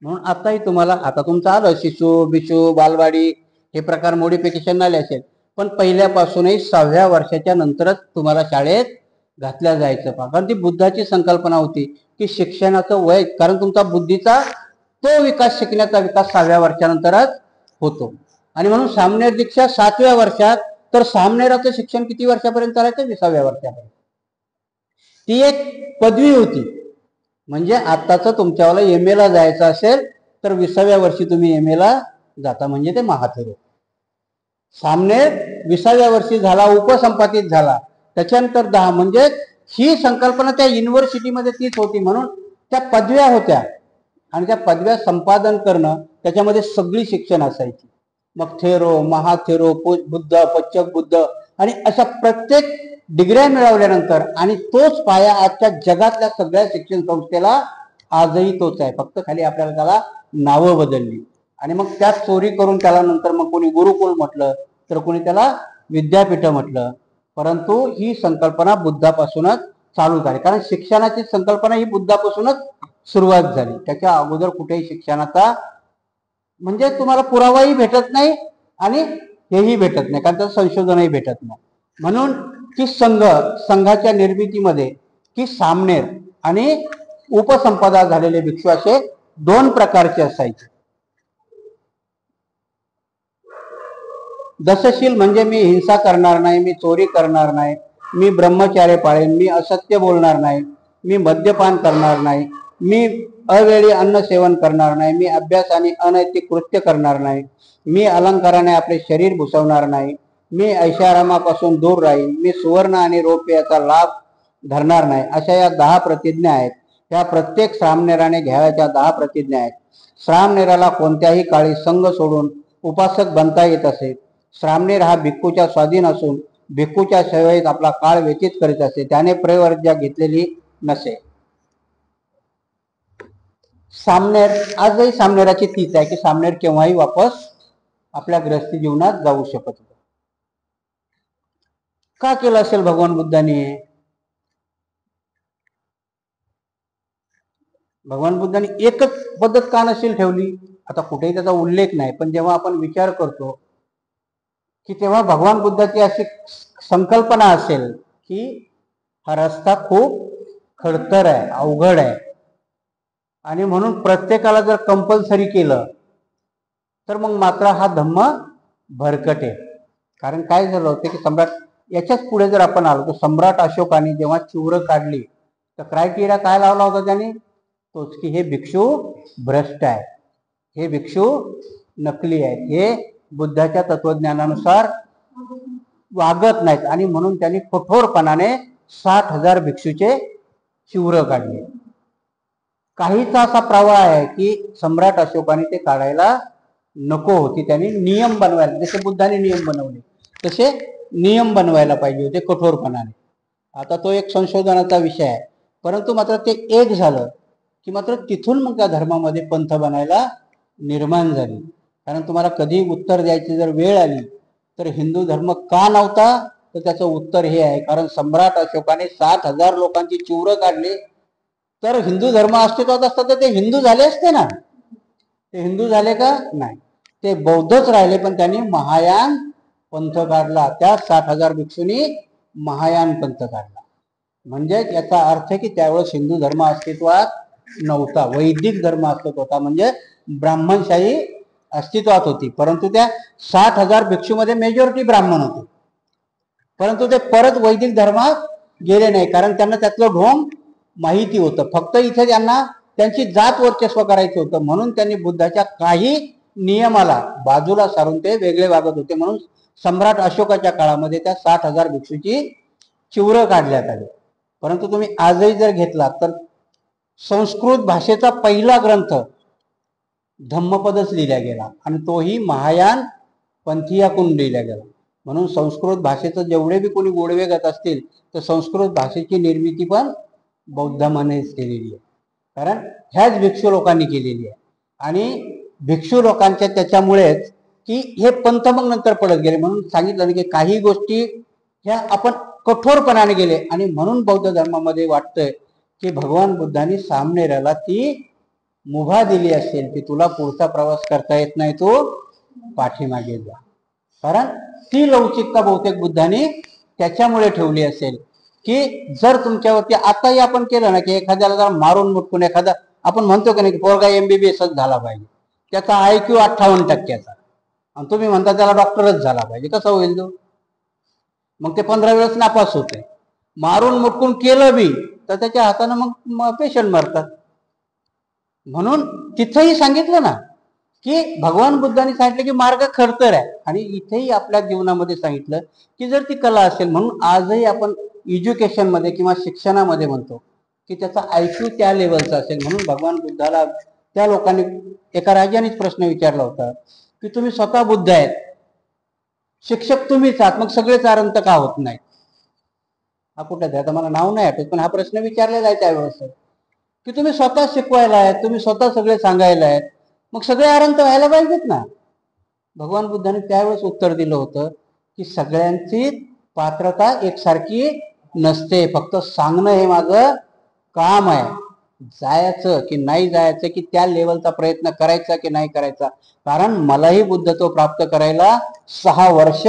A: म्हणून आताही तुम्हाला, आता तुमचं आलं शिशु बिशू बालवाडी हे प्रकार मोडिफिकेशन आले असेल, पण पहिल्यापासूनही 6व्या वर्षाच्या नंतरच तुम्हाला शाळेत घातल्या जायचं. कारण ती बुद्धाची संकल्पना होती की शिक्षणाचं वय, कारण तुमचा बुद्धीचा तो विकास, शिकण्याचा विकास 6व्या वर्षानंतरच होतो. आणि म्हणून सामनेर दीक्षा 7व्या वर्षात, तर सामनेराचं शिक्षण किती वर्षापर्यंत चालायचं, 20व्या वर्षापर्यंत. ती एक पदवी होती. म्हणजे आताच तुमच्यावाला MA ला जायचं असेल तर 20व्या वर्षी तुम्ही MA ला जाता, म्हणजे ते महाथेरो. सामनेर 20व्या वर्षी झाला, उपसंपादित झाला, त्याच्यानंतर 10. म्हणजे ही संकल्पना त्या युनिव्हर्सिटीमध्ये तीच होती. म्हणून त्या पदव्या होत्या आणि त्या पदव्या संपादन करणं, त्याच्यामध्ये सगळी शिक्षण असायची. मग थेरो, महाथेरो, बुद्ध, पच्चक बुद्ध आणि अशा प्रत्येक डिग्र्या मिळवल्यानंतर, आणि तोच पाया आजच्या जगातल्या सगळ्या शिक्षण संस्थेला आजही तोच आहे, फक्त खाली आपल्याला त्याला नावं बदलली. आणि मग त्यात चोरी करून त्याला नंतर मग कोणी गुरुकुल म्हटलं, तर कोणी त्याला विद्यापीठ म्हटलं. परंतु ही संकल्पना बुद्धापासूनच चालू झाली, कारण शिक्षणाची संकल्पना ही बुद्धापासूनच सुरुवात झाली. त्याच्या अगोदर कुठेही शिक्षणाचा म्हणजे तुम्हाला पुरावाही भेटत नाही आणि हेही भेटत नाही, कारण त्याचं संशोधनही भेटत नाही. म्हणून की संघाच्या निर्मितीमध्ये की सामनेर आणि उपसंपदा झालेले भिक्षू असे 2 प्रकारचे असायचे. दशशील म्हणजे मी हिंसा करणार नाही, मी चोरी करणार नाही, मी ब्रह्मचार्य पाळेन, मी असत्य बोलणार नाही, मी मद्यपान करणार नाही, मी अवेळी अन्न सेवन करणार नाही, मी अभ्यास आणि अनैतिक कृत्य करणार नाही, मी अलंकाराने आपले शरीर भुसवणार नाही, मी ऐशारामापासून दूर राहीन, मी सुवर्ण आणि रौप्य याचा लाभ धरणार नाही. अशा या 10 प्रतिज्ञा आहेत. त्या प्रत्येक सामनेराने घ्यावयाच्या 10 प्रतिज्ञा आहेत. सामनेराला कोणत्याही काळी संघ सोडून उपासक बनता येत असे. सामनेर हा भिक्खूच्या स्वाधीन असून भिक्खूच्या सेवेत आपला काळ व्यतीत करीत असे. त्याने प्रवर्ज्या घेतलेली नसे. सामनेर, आजही सामनेराची तीच आहे की सामनेर केव्हाही वापस आपल्या गृहस्थी जीवनात जाऊ शकत होते. का केलं असेल भगवान बुद्धांनी? भगवान बुद्धांनी एकच पद्धत का नसेल ठेवली? आता कुठेही त्याचा उल्लेख नाही, पण जेव्हा आपण विचार करतो की तेव्हा भगवान बुद्धाची अशी संकल्पना असेल की हा रस्ता खूप खडतर आहे, अवघड आहे, आणि म्हणून प्रत्येकाला जर कंपल्सरी केलं तर मग मात्र हा धम्म भरकटे. कारण काय झालं होतं की सम्राट याच्याच पुढे जर आपण आलो तर सम्राट अशोकाने जेव्हा चिवर काढली तर क्रायटेरिया काय लावला होता त्यांनी? तोच की हे भिक्षू भ्रष्ट आहे, हे भिक्षू नकली आहेत, हे बुद्धाच्या तत्वज्ञानानुसार वागत नाहीत, आणि म्हणून त्यांनी कठोरपणाने 60,000 भिक्षूचे चिवर काढले. काहीचा असा प्रवाह आहे की सम्राट अशोकाने ते काढायला नको होती, त्यांनी नियम बनवायला, जसे बुद्धाने नियम बनवले तसे नियम बनवायला पाहिजे होते कठोरपणाने. आता तो एक संशोधनाचा विषय आहे, परंतु मात्र ते एक झालं की मात्र तिथून मग त्या धर्मामध्ये पंथ बनायला निर्माण झाली. कारण तुम्हाला कधी उत्तर द्यायची जर वेळ आली तर हिंदू धर्म का नव्हता, तर त्याचं उत्तर हे आहे, कारण सम्राट अशोकाने 60,000 लोकांची चिवर काढली. तर हिंदू धर्म अस्तित्वात असता तर ते हिंदू झाले असते ना, ते हिंदू झाले का? नाही, ते बौद्धच राहिले. पण त्यांनी महायान पंथ काढला, त्या 60,000 भिक्षूंनी महायान पंथ काढला. म्हणजे याचा अर्थ की त्यावेळेस हिंदू धर्म अस्तित्वात नव्हता, वैदिक धर्म अस्तित्वात होता, म्हणजे ब्राह्मणशाही अस्तित्वात होती. परंतु त्या 60,000 भिक्षूमध्ये मेजॉरिटी ब्राह्मण होते, परंतु ते परत वैदिक धर्मात गेले नाही, कारण त्यांना त्यातलं ढोंग माहिती होतं. फक्त इथे त्यांना त्यांची जात वर्चस्व करायचं होतं, म्हणून त्यांनी बुद्धाच्या काही नियमाला बाजूला सारून ते वेगळे वागत होते. म्हणून सम्राट अशोकाच्या काळामध्ये त्या 60,000 भिक्षूची चिवर काढण्यात आली. परंतु तुम्ही आजही जर घेतला तर संस्कृत भाषेचा पहिला ग्रंथ धम्मपदच लिहिला गेला, आणि तोही महायान पंथीयाकडून लिहिला गेला. म्हणून संस्कृत भाषेचं जेवढे बी कोणी गोडवे गात असतील तर संस्कृत भाषेची निर्मिती पण बौद्धांनीच केलेली आहे, कारण ह्याच भिक्षू लोकांनी केलेली आहे. आणि भिक्षू लोकांच्या त्याच्यामुळेच की हे पंथ मग नंतर पडत गेले. म्हणून सांगितलं की काही गोष्टी ह्या आपण कठोरपणाने गेले, आणि म्हणून बौद्ध धर्मामध्ये वाटतंय की भगवान बुद्धांनी सामनेऱ्याला ती मुभा दिली असेल की तुला पुढचा प्रवास करता येत नाही, तो पाठीमागे जा. कारण ती लवचिकता बहुतेक बुद्धांनी त्याच्यामुळे ठेवली असेल की जर तुमच्यावरती आताही आपण केलं ना की एखाद्याला जर मारून मुटकून, एखादा आपण म्हणतो की नाही की पोरगा MBBSच झाला पाहिजे, त्याचा IQ 58%चा, आणि तुम्ही म्हणता त्याला डॉक्टरच झाला पाहिजे, कसं होईल तो? मग ते 15 वेळेस नापास होते. मारून मुटकून केलं बी तर त्याच्या हाताने मग पेशंट मरतात. म्हणून तिथेही सांगितलं ना की भगवान बुद्धांनी सांगितलं की मार्ग खडतर आहे, आणि इथेही आपल्या जीवनामध्ये सांगितलं की जर ती कला असेल. म्हणून आजही आपण एज्युकेशन मध्ये किंवा शिक्षणामध्ये म्हणतो की त्याचा IQ त्या लेवलचा असेल. म्हणून भगवान बुद्धाला त्या लोकांनी, एका राजानेच प्रश्न विचारला होता की तुम्ही स्वतः बुद्ध आहेत, शिक्षक तुम्हीच आहात, मग सगळेच आरंत का होत नाही? हा कुठे आता मला नाव नाही आठवत, पण हा प्रश्न विचारलेला आहे त्यावेळेस की तुम्ही स्वतः शिकवायला आहेत, तुम्ही स्वतः सगळे सांगायला आहेत, मग सगळे आरंत व्हायला पाहिजेत ना. भगवान बुद्धाने त्यावेळेस उत्तर दिलं होतं की सगळ्यांची पात्रता एकसारखी नसते, फक्त सांगणं हे माझं काम आहे. जायचं की नाही जायचं, की त्या लेवलचा प्रयत्न करायचा की नाही करायचा. कारण मलाही बुद्धत्व प्राप्त करायला 6 वर्ष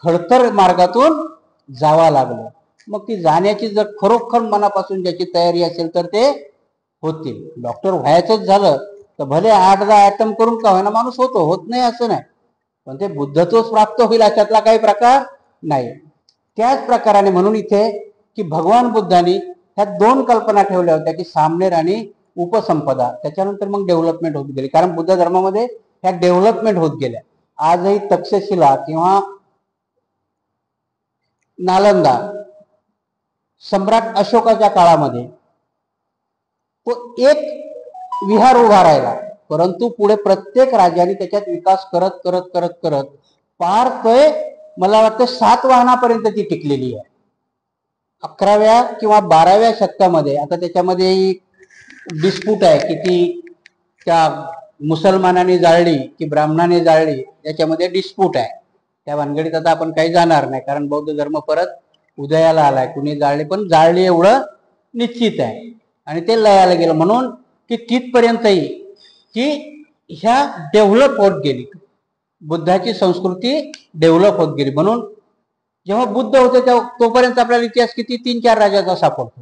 A: खडतर मार्गातून जावं लागलं. मग ती जाण्याची जर खरोखर मनापासून ज्याची तयारी असेल तर ते होतील. डॉक्टर व्हायचंच झालं तर भले 8-10 अटेम्प्ट करून का होईना माणूस होतो, होत नाही असं नाही, पण ते बुद्धत्वच प्राप्त होईल अशातला काही प्रकार नाही. त्याच प्रकाराने म्हणून इथे की भगवान बुद्धांनी ह्या 2 कल्पना ठेवल्या होत्या की सामनेर आणि उपसंपदा. त्याच्यानंतर मग डेव्हलपमेंट होत गेली, कारण बुद्ध धर्मामध्ये ह्या डेव्हलपमेंट होत गेल्या. आजही तक्षशिला किंवा नालंदा सम्राट अशोकाच्या काळामध्ये तो एक विहार उभा राहिला, परंतु पुढे प्रत्येक राजाने त्याच्यात विकास करत करत करत करत पार ते मला वाटतं 7वाहनापर्यंत ती टिकलेली आहे. 11व्या किंवा 12व्या शतकामध्ये आता त्याच्यामध्ये डिस्प्यूट आहे की ती त्या मुसलमानाने जाळली की ब्राह्मणाने जाळली, याच्यामध्ये डिस्प्यूट आहे. त्या भानगडीत आता आपण काही जाणार नाही, कारण बौद्ध धर्म परत उदयाला आलाय. कुणी जाळली, पण जाळली एवढं निश्चित आहे, आणि ते लयाला गेलं. म्हणून की तिथपर्यंतही की ह्या डेव्हलप होत गेली, बुद्धाची संस्कृती डेव्हलप होत गेली. म्हणून जेव्हा बुद्ध होते तेव्हा तोपर्यंत आपल्याला इतिहास किती 3-4 राजाचा सापडतो,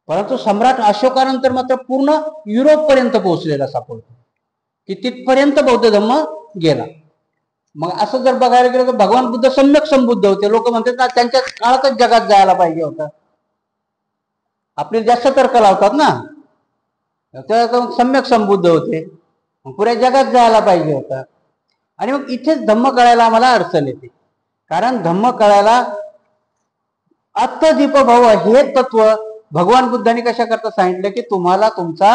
A: परंतु सम्राट अशोकानंतर मात्र पूर्ण युरोप पर्यंत पोहोचलेला सापडतो की तिथपर्यंत बौद्ध धर्म गेला. मग असं जर बघायला गेलं तर भगवान बुद्ध सम्यक संबुद्ध होते. लोक म्हणतात ना त्यांच्या काळातच जगात जायला पाहिजे होतं. आपले जास्त तर्क लावतात ना, तर सम्यक संबुद्ध होते, पुऱ्या जगात जायला पाहिजे होतं. आणि मग इथेच धम्म कळायला आम्हाला अडचण येते. कारण धम्म कळायला आत्मदीप भाव हे तत्व भगवान बुद्धांनी कशा करता सांगितलं की तुम्हाला तुमचा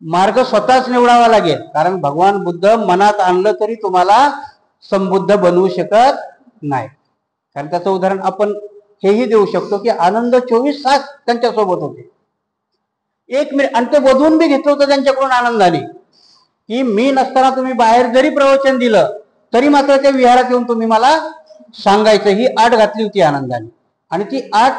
A: मार्ग स्वतःच निवडावा लागेल. कारण भगवान बुद्ध मनात आणलं तरी तुम्हाला संबुद्ध बनवू शकत नाही. कारण त्याचं उदाहरण आपण हेही देऊ शकतो की आनंद 24 तास त्यांच्यासोबत होते. 1 मिनिट, आणि ते वधून बी घेतलं होतं त्यांच्याकडून आनंदाने की मी नसताना तुम्ही बाहेर जरी प्रवचन दिलं तरी मात्र त्या विहारात येऊन तुम्ही मला सांगायचं, ही आट घातली होती आनंदाने. आणि ती आट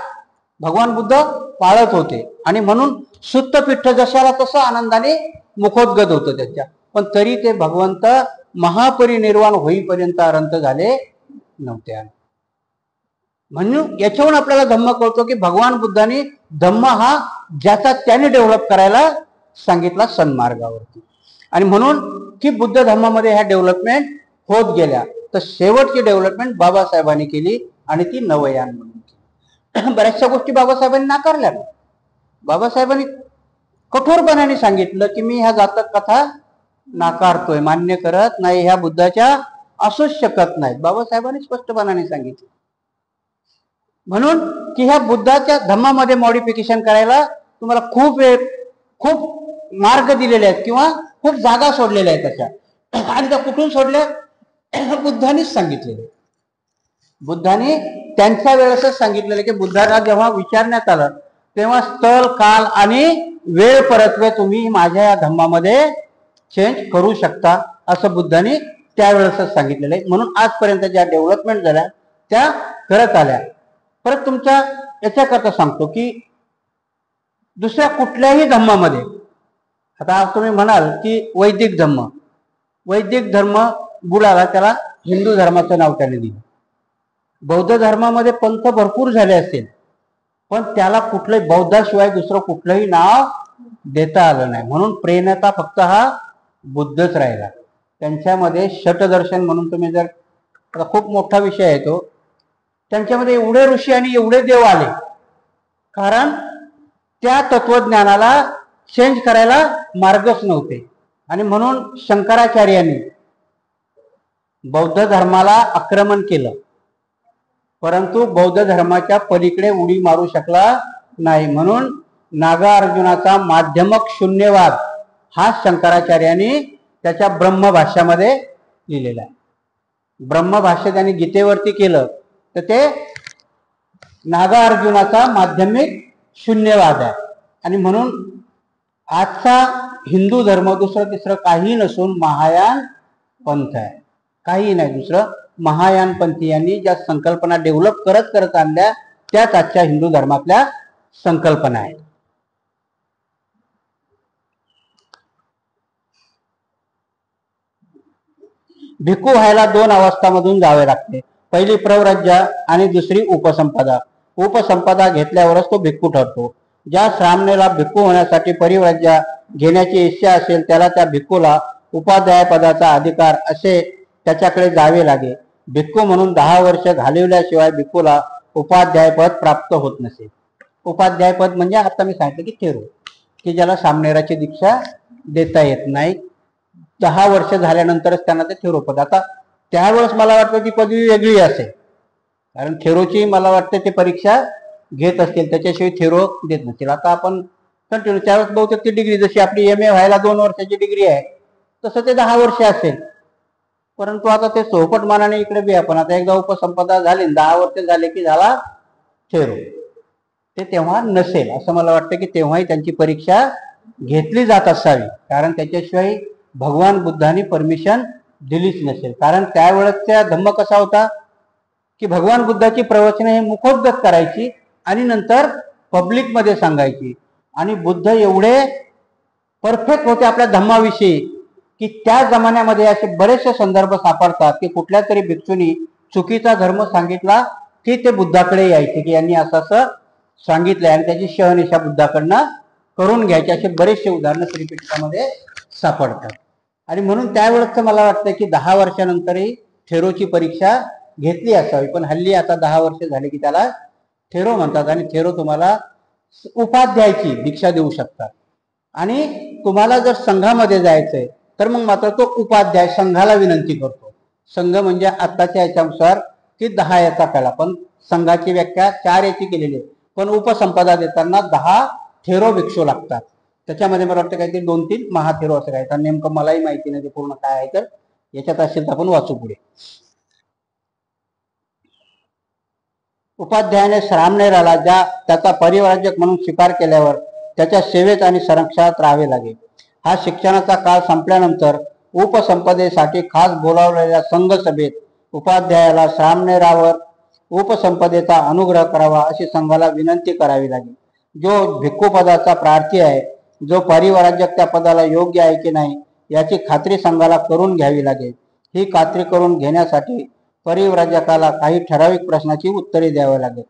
A: भगवान बुद्ध पाळत होते. आणि म्हणून सुत्त पिठ्ठ जशाला तसं आनंदाने मुखोद्गत होतं त्याच्या. पण तरी ते भगवंत महापरिनिर्वाण होईपर्यंत अनंत झाले नव्हते. म्हणून याच्यावरून आपल्याला धम्म कळतो की भगवान बुद्धांनी धम्म हा ज्याचा त्याने डेव्हलप करायला सांगितला सन्मार्गावरती. आणि म्हणून की बुद्ध धम्मामध्ये ह्या डेव्हलपमेंट होत गेल्या. तर शेवटची डेव्हलपमेंट बाबासाहेबांनी केली आणि ती नवयान म्हणून केली. बऱ्याचशा गोष्टी बाबासाहेबांनी नाकारल्या. बाबासाहेबांनी कठोरपणाने सांगितलं की मी ह्या जातक कथा नाकारतोय, मान्य करत नाही, ह्या बुद्धाच्या असूच शकत नाहीत. बाबासाहेबांनी स्पष्टपणाने सांगितलं. म्हणून की ह्या बुद्धाच्या धम्मामध्ये मॉडिफिकेशन करायला तुम्हाला खूप मार्ग दिलेले आहेत किंवा खूप जागा सोडलेल्या आहेत त्याच्या. आणि त्या कुठून सोडल्या? बुद्धांनीच सांगितलेले. बुद्धांनी त्यांच्या वेळेसच सांगितलेलं की बुद्धाला जेव्हा विचारण्यात आलं तेव्हा स्थळ, काल आणि वेळ परत्वे तुम्ही माझ्या या धम्मामध्ये चेंज करू शकता असं बुद्धांनी त्यावेळेसच सांगितलेलं आहे. म्हणून आजपर्यंत ज्या डेव्हलपमेंट झाल्या त्या करत आल्या. परत तुमच्या याच्याकरता सांगतो की दुसऱ्या कुठल्याही धम्मामध्ये, आता तुम्ही म्हणाल की वैदिक धर्म बुडाला, त्याला हिंदू धर्माचं नाव त्याने दिलं. बौद्ध धर्मामध्ये पंथ भरपूर झाले असतील पण त्याला कुठलंही बौद्धाशिवाय दुसरं कुठलंही नाव देता आलं नाही. म्हणून प्रेरणा फक्त हा बुद्धच राहिला. त्यांच्यामध्ये षटदर्शन म्हणून तुम्ही जर, खूप मोठा विषय आहे तो, त्यांच्यामध्ये एवढे ऋषी आणि एवढे देव आले कारण त्या तत्वज्ञानाला चेंज करायला मार्गच नव्हते. आणि म्हणून शंकराचार्यांनी बौद्ध धर्माला आक्रमण केलं परंतु बौद्ध धर्माच्या पलीकडे उडी मारू शकला नाही. म्हणून नागार्जुनाचा माध्यमक शून्यवाद हा शंकराचार्यांनी त्याच्या ब्रह्मभाष्यामध्ये लिहिलेला आहे. ब्रह्मभाष्य त्यांनी गीतेवरती केलं तर ते नागार्जुनाचा माध्यमिक शून्यवाद आहे. आणि म्हणून आजचा हिंदू धर्म दुसरं तिसरं काही नसून महायान पंथ आहे. काही नाही दुसरं. महायान पंथीयांनी ज्या संकल्पना डेव्हलप करत आणल्या त्याच आजच्या हिंदू धर्मातल्या संकल्पना आहेत. भिक्खू व्हायला 2 अवस्थामधून जावे लागते. पहिली प्रव्रज्या आणि दुसरी उपसंपदा. उपसंपदा घेतल्यावरच तो भिक्खू ठरतो. ज्या श्रामणेला भिक्खू होण्यासाठी परिव्रज्या घेण्याची इच्छा असेल त्याला त्या भिक्खूला उपाध्याय पदाचा अधिकार असे त्याच्याकडे जावे लागे. भिक्खू म्हणून 10 वर्ष घालवल्याशिवाय भिक्खूला उपाध्यायपद प्राप्त होत नसे. उपाध्यायपद म्हणजे आता मी सांगितलं की थेरो, की ज्याला सामनेराची दीक्षा देता येत नाही. 10 वर्ष झाल्यानंतरच त्यांना ते थेरो पद. आता त्यावेळेस मला वाटतं ती पदवी वेगळी असेल कारण थेरोची मला वाटतं ते परीक्षा घेत असतील त्याच्याशिवाय थेरो देत नसतील. आता आपण कंटिन्यू त्यावेळेस बहुतेक ती डिग्री जशी आपली MA व्हायला 2 वर्षाची डिग्री आहे तसं ते 10 वर्ष असेल. परंतु आता ते चौपट मानाने इकडे बी आपण आता एकदा उपसंपदा झाली 10 वर्ष झाले की झाला थेरो, ते तेव्हा नसेल असं मला वाटतं की तेव्हाही त्यांची परीक्षा घेतली जात असावी कारण त्याच्याशिवाय भगवान बुद्धांनी परमिशन दिलीच नसेल. कारण त्यावेळेसचा धम्म कसा होता की भगवान बुद्धाची प्रवचने हे मुखोद्गत करायची आणि नंतर पब्लिकमध्ये सांगायची. आणि बुद्ध एवढे परफेक्ट होते आपल्या धम्माविषयी की त्या जमान्यामध्ये असे बरेचसे संदर्भ सापडतात की कुठल्या तरी भिक्षूंनी चुकीचा धर्म सांगितला की ते बुद्धाकडे यायचे की यांनी असं सांगितलंय आणि त्याची शहनिशा बुद्धाकडनं करून घ्यायचे. असे बरेचसे उदाहरणं त्रिपिटकामध्ये सापडतात. आणि म्हणून त्यावेळेस मला वाटतं की 10 वर्षानंतरही थेरोची परीक्षा घेतली असावी, पण हल्ली आता 10 वर्ष झाले की त्याला थेरो म्हणतात. आणि थेरो तुम्हाला उपाध्यायाची दीक्षा देऊ शकतात. आणि तुम्हाला जर संघामध्ये जायचंय तर मग मात्र तो उपाध्याय संघाला विनंती करतो. संघ म्हणजे आत्ताच्या याच्यानुसार की 10 याचा केला, पण संघाची व्याख्या 4 याची केलेली आहे. पण उपसंपदा देताना 10 थेरो भिक्षू लागतात. त्याच्यामध्ये मला वाटतं काहीतरी 2-3 महाथेरो असं काय, तर नेमकं मलाही माहिती नाही ते पूर्ण काय आहे, तर याच्यात असेल तर आपण वाचू पुढे. उपाध्यायाने सामनेराला त्याचा परिव्राजक म्हणून स्वीकार केल्यावर त्याच्या सेवेत आणि संरक्षणात राहावे लागेल. हा शिक्षणाचा काळ संपल्यानंतर उपसंपदेसाठी खास बोलावलेल्या संघ सभेत उपाध्यायाला सामनेरावर उपसंपदेचा अनुग्रह करावा अशी संघाला विनंती करावी लागेल. जो भिक्खूपदाचा प्रार्थी आहे, जो परिव्राजक त्या पदाला योग्य आहे की नाही याची खात्री संघाला करून घ्यावी लागेल. ही खात्री करून घेण्यासाठी परिव्राजकाला काही ठराविक प्रश्नाची उत्तरे द्यावी लागेल.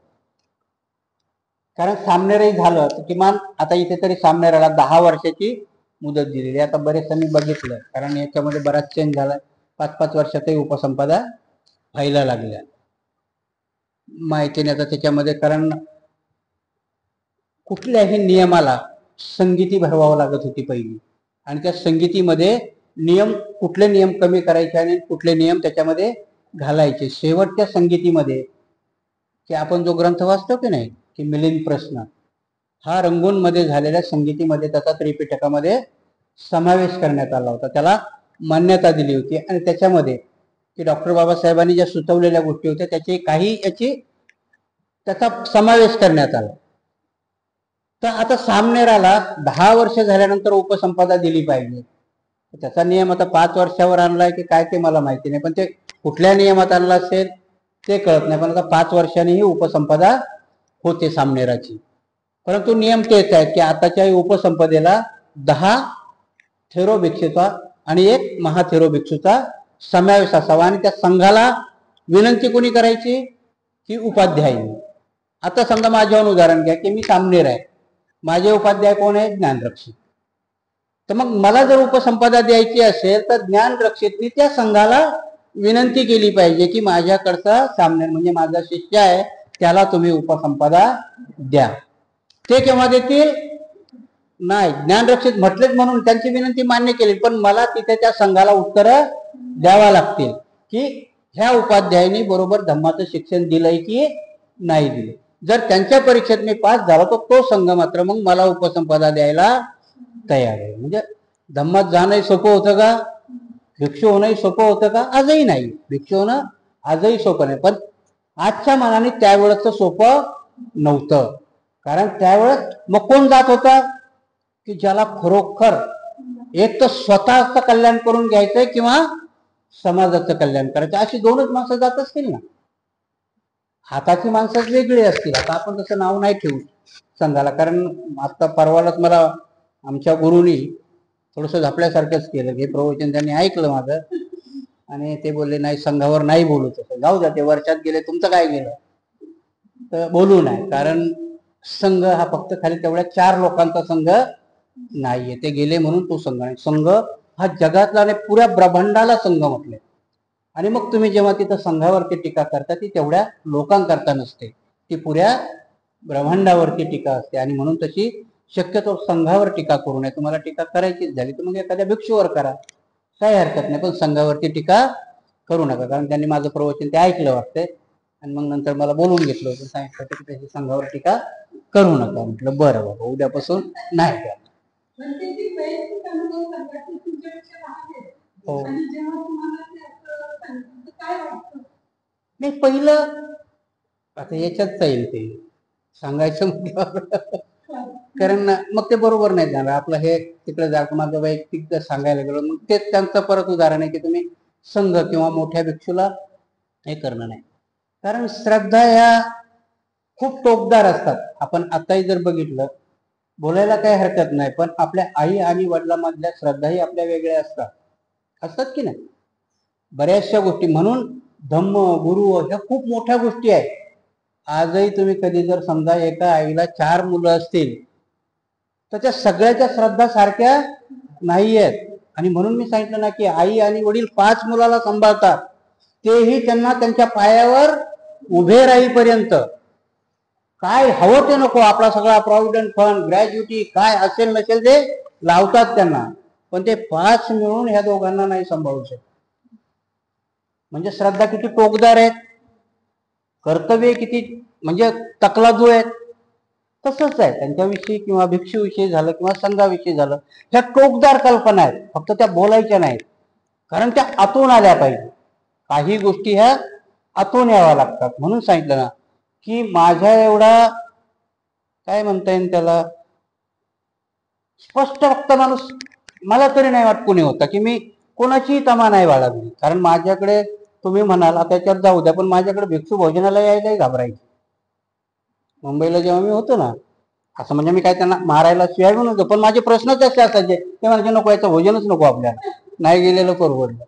A: कारण सामनेरही झालं तर किमान आता इथे तरी सामनेराला 10 वर्षाची मुदत दिलेली. आता बरेच मी बघितलं, कारण याच्यामध्ये बराच चेंज झाला. 5-5 वर्षातही उपसंपदा व्हायला लागल्या माहितीने. आता त्याच्यामध्ये कारण कुठल्याही नियमाला संगीती भरवावं लागत होती पहिली, आणि त्या संगीतीमध्ये नियम, कुठले नियम कमी करायचे आणि कुठले नियम त्याच्यामध्ये घालायचे. शेवटच्या संगीतीमध्ये की आपण जो ग्रंथ वाचतो की नाही की मिलिंद प्रश्न, हा रंगून मध्ये झालेल्या संगीतीमध्ये त्याचा त्रिपिटकामध्ये समावेश करण्यात आला होता, त्याला मान्यता दिली होती. आणि त्याच्यामध्ये की डॉक्टर बाबासाहेबांनी ज्या सुचवलेल्या गोष्टी होत्या त्याची काही त्याचा समावेश करण्यात आला. तर आता सामनेराला 10 वर्ष झाल्यानंतर उपसंपदा दिली पाहिजे. त्याचा नियम आता 5 वर्षावर आणलाय की काय ते मला माहिती नाही, पण ते कुठल्या नियमात आणला असेल ते कळत नाही. पण आता 5 वर्षांनीही उपसंपदा होते सामनेराची. परंतु नियम तेच आहेत की आताच्या उपसंपदेला 10 थेरो भिक्षूचा आणि 1 महाथेरो भिक्षूचा समावेश असावा. आणि त्या संघाला विनंती कोणी करायची की उपाध्यायाने. आता समजा माझ्यावर उदाहरण घ्या की मी सामनेर आहे, माझे उपाध्याय कोण आहे? ज्ञानरक्षित. तर मग मला जर उपसंपदा द्यायची असेल तर ज्ञानरक्षितनी त्या संघाला विनंती केली पाहिजे की माझ्याकडचा सामनेर म्हणजे माझा शिष्य आहे, त्याला तुम्ही उपसंपदा द्या. ते केव्हा देतील? नाही, ज्ञानरक्षित म्हटलेच म्हणून त्यांची विनंती मान्य केली, पण मला तिथे त्या संघाला उत्तर द्यावा लागतील की ह्या उपाध्यायाने बरोबर धम्माचं शिक्षण दिलंय की नाही दिले. जर त्यांच्या परीक्षेत मी पास झालो तर तो संघ मात्र मग मला उपसंपदा द्यायला तयार आहे. म्हणजे धम्मात जाणंही सोपं होतं का? भिक्षू होणंही सोपं होतं का? आजही नाही. भिक्षू होणं आजही सोपं नाही, पण आजच्या मानाने त्यावेळेस सोपं नव्हतं. कारण त्यावेळेस मग कोण जात होता की ज्याला खरोखर एक तर स्वतःचं कल्याण करून घ्यायचंय किंवा समाजाचं कल्याण करायचं, अशी 2च माणसं जात असतील ना. हाताची माणसं वेगळी असतील. आता आपण तसं नाव नाही ठेवू संघाला, कारण आता परवालाच मला आमच्या गुरुनी थोडंसं झापल्यासारखंच केलं. हे प्रवचन त्यांनी ऐकलं माझं आणि ते बोलले नाही संघावर नाही बोलू. तसं जाऊ द्या, ते वर्षात गेले, तुमचं काय गेलं तर बोलू नाही. कारण संघ हा फक्त खाली तेवढ्या 4 लोकांचा संघ नाहीये, ते गेले म्हणून तो संघ नाही. संघ हा जगातला आणि पुऱ्या ब्रह्मांडाला संघ म्हटले. आणि मग तुम्ही जेव्हा तिथं संघावरती टीका करता ती तेवढ्या लोकांकरता नसते, ती पुऱ्या ब्रह्मांडावरती टीका असते. आणि म्हणून तशी शक्यतो संघावर टीका करू नये. तुम्हाला टीका करायचीच झाली तर मग एखाद्या भिक्षूवर करा, काही हरकत नाही, पण संघावरती टीका करू नका. कारण त्यांनी माझं प्रवचन ते ऐकलं वाटतंय आणि मग नंतर मला बोलून घेतलं होतं, सांगितलं की त्याची संघावर टीका करू नका. म्हटलं बरं बाबा, उद्यापासून नाही का. हो नाही, पहिलं आता याच्यात जाईल ते सांगायचं म्हटलं, कारण मग ते बरोबर नाही जाणार आपलं. हे तिकडे जात माझं वैयक्तिक जर सांगायला गेलो मग तेच त्यांचं परत उदाहरण आहे की तुम्ही संघ किंवा मोठ्या भिक्षूला हे करणं नाही. कारण श्रद्धा ह्या खूप टोकदार असतात. आपण आताही जर बघितलं, बोलायला काही हरकत नाही, पण आपल्या आई आणि वडिलांमधल्या श्रद्धाही आपल्या वेगळ्या असतात की नाही, बऱ्याचशा गोष्टी. म्हणून धम्म गुरु ह्या खूप मोठ्या गोष्टी आहेत. आजही तुम्ही कधी जर समजा एका आईला 4 मुलं असतील तर त्या सगळ्याच्या श्रद्धा सारख्या नाही आहेत. आणि म्हणून मी सांगितलं ना की आई आणि वडील 5 मुलाला सांभाळतात, तेही त्यांना त्यांच्या पायावर उभे राहीपर्यंत काय हवं ते नको, आपला सगळा प्रॉव्हिडंट फंड, ग्रॅज्युटी काय असेल नसेल ते लावतात त्यांना, पण ते 5 मिळून ह्या दोघांना नाही सांभाळू शकत. म्हणजे श्रद्धा किती टोकदार आहेत, कर्तव्य किती म्हणजे तकलादू आहेत. तसंच आहे त्यांच्याविषयी किंवा भिक्षूविषयी झालं किंवा संघाविषयी झालं, ह्या टोकदार कल्पना आहेत, फक्त त्या बोलायच्या नाहीत, कारण त्या आतून आल्या पाहिजे. काही गोष्टी ह्या आतून याव्या लागतात. म्हणून सांगितलं ना की माझ्या एवढा काय म्हणता येईल त्याला स्पष्ट वक्त माणूस मला तरी नाही वाटत कोणी होता की मी कोणाचीही तमा नाही बाळगली. कारण माझ्याकडे तुम्ही म्हणाल आता त्याच्यात जाऊ द्या, पण माझ्याकडे भिक्षू भोजनाला यायलाही घाबरायचे. मुंबईला जेव्हा मी होतो ना, असं म्हणजे मी काय त्यांना मारायला शिवाय म्हणून होतो, पण माझे प्रश्नच असे असायचे ते म्हणजे नको याचं भोजनच नको आपल्याला, नाही गेलेलं परवडलं,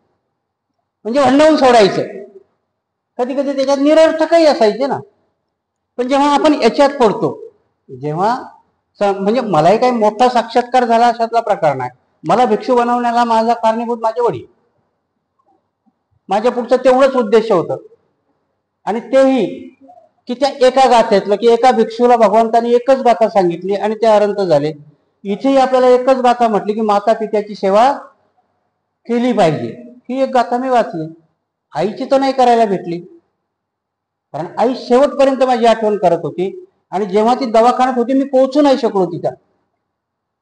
A: म्हणजे भांडवून सोडायचं. कधी कधी त्याच्यात निरर्थकही असायचे ना. पण जेव्हा आपण याच्यात पडतो, जेव्हा म्हणजे मलाही काही मोठा साक्षात्कार झाला अशातला प्रकार नाही. मला भिक्षू बनवण्याला माझा कारणीभूत माझे वडील, माझ्या पुढचं तेवढंच उद्देश होतं. आणि तेही की त्या एका गाथेतलं की एका भिक्षूला भगवंतानी एकच गाथा सांगितली आणि ते अनंत झाले. इथेही आपल्याला एकच गाथा म्हटली की माता पित्याची सेवा केली पाहिजे. ही एक गाथा मी वाचली, आईची तर नाही करायला भेटली, कारण आई शेवटपर्यंत माझी आठवण करत होती. आणि जेव्हा ती दवाखान्यात होती मी पोहोचू नाही शकलो तिथं,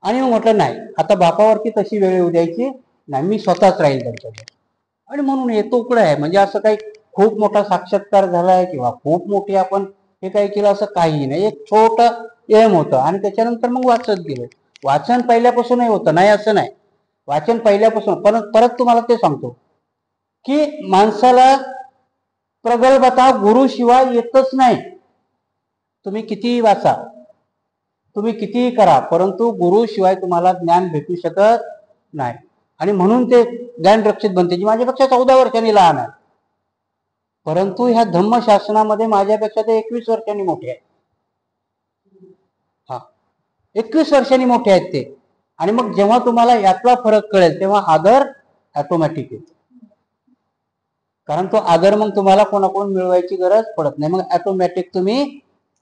A: आणि मग म्हटलं नाही आता बापावरती तशी वेळ येऊ द्यायची नाही, मी स्वतःच राहील त्यांच्याकडे. आणि म्हणून हे तोकडं आहे. म्हणजे असं काही खूप मोठा साक्षात्कार झालाय किंवा खूप मोठी आपण हे काही केलं असं काही नाही. एक छोटं एम होतं आणि त्याच्यानंतर मग वाचत गेलो. वाचन पहिल्यापासूनही होतं, नाही असं नाही, वाचन पहिल्यापासून. पण परत तुम्हाला ते सांगतो की माणसाला प्रगल्भता गुरुशिवाय येतच नाही. तुम्ही कितीही वाचा, तुम्ही कितीही करा, परंतु गुरुशिवाय तुम्हाला ज्ञान भेटू शकत नाही. आणि म्हणून ते ज्ञान रक्षित बनते, जी माझ्यापेक्षा 14 वर्षांनी लहान आहे, परंतु ह्या धम्मशासनामध्ये माझ्यापेक्षा ते 21 वर्षांनी मोठे आहे. हा 21 वर्षांनी मोठे आहेत ते. आणि मग जेव्हा तुम्हाला यातला फरक कळेल तेव्हा आदर ऑटोमॅटिक येतो. कारण तो आदर मग तुम्हाला कोणाकडून मिळवायची गरज पडत नाही. मग ऑटोमॅटिक तुम्ही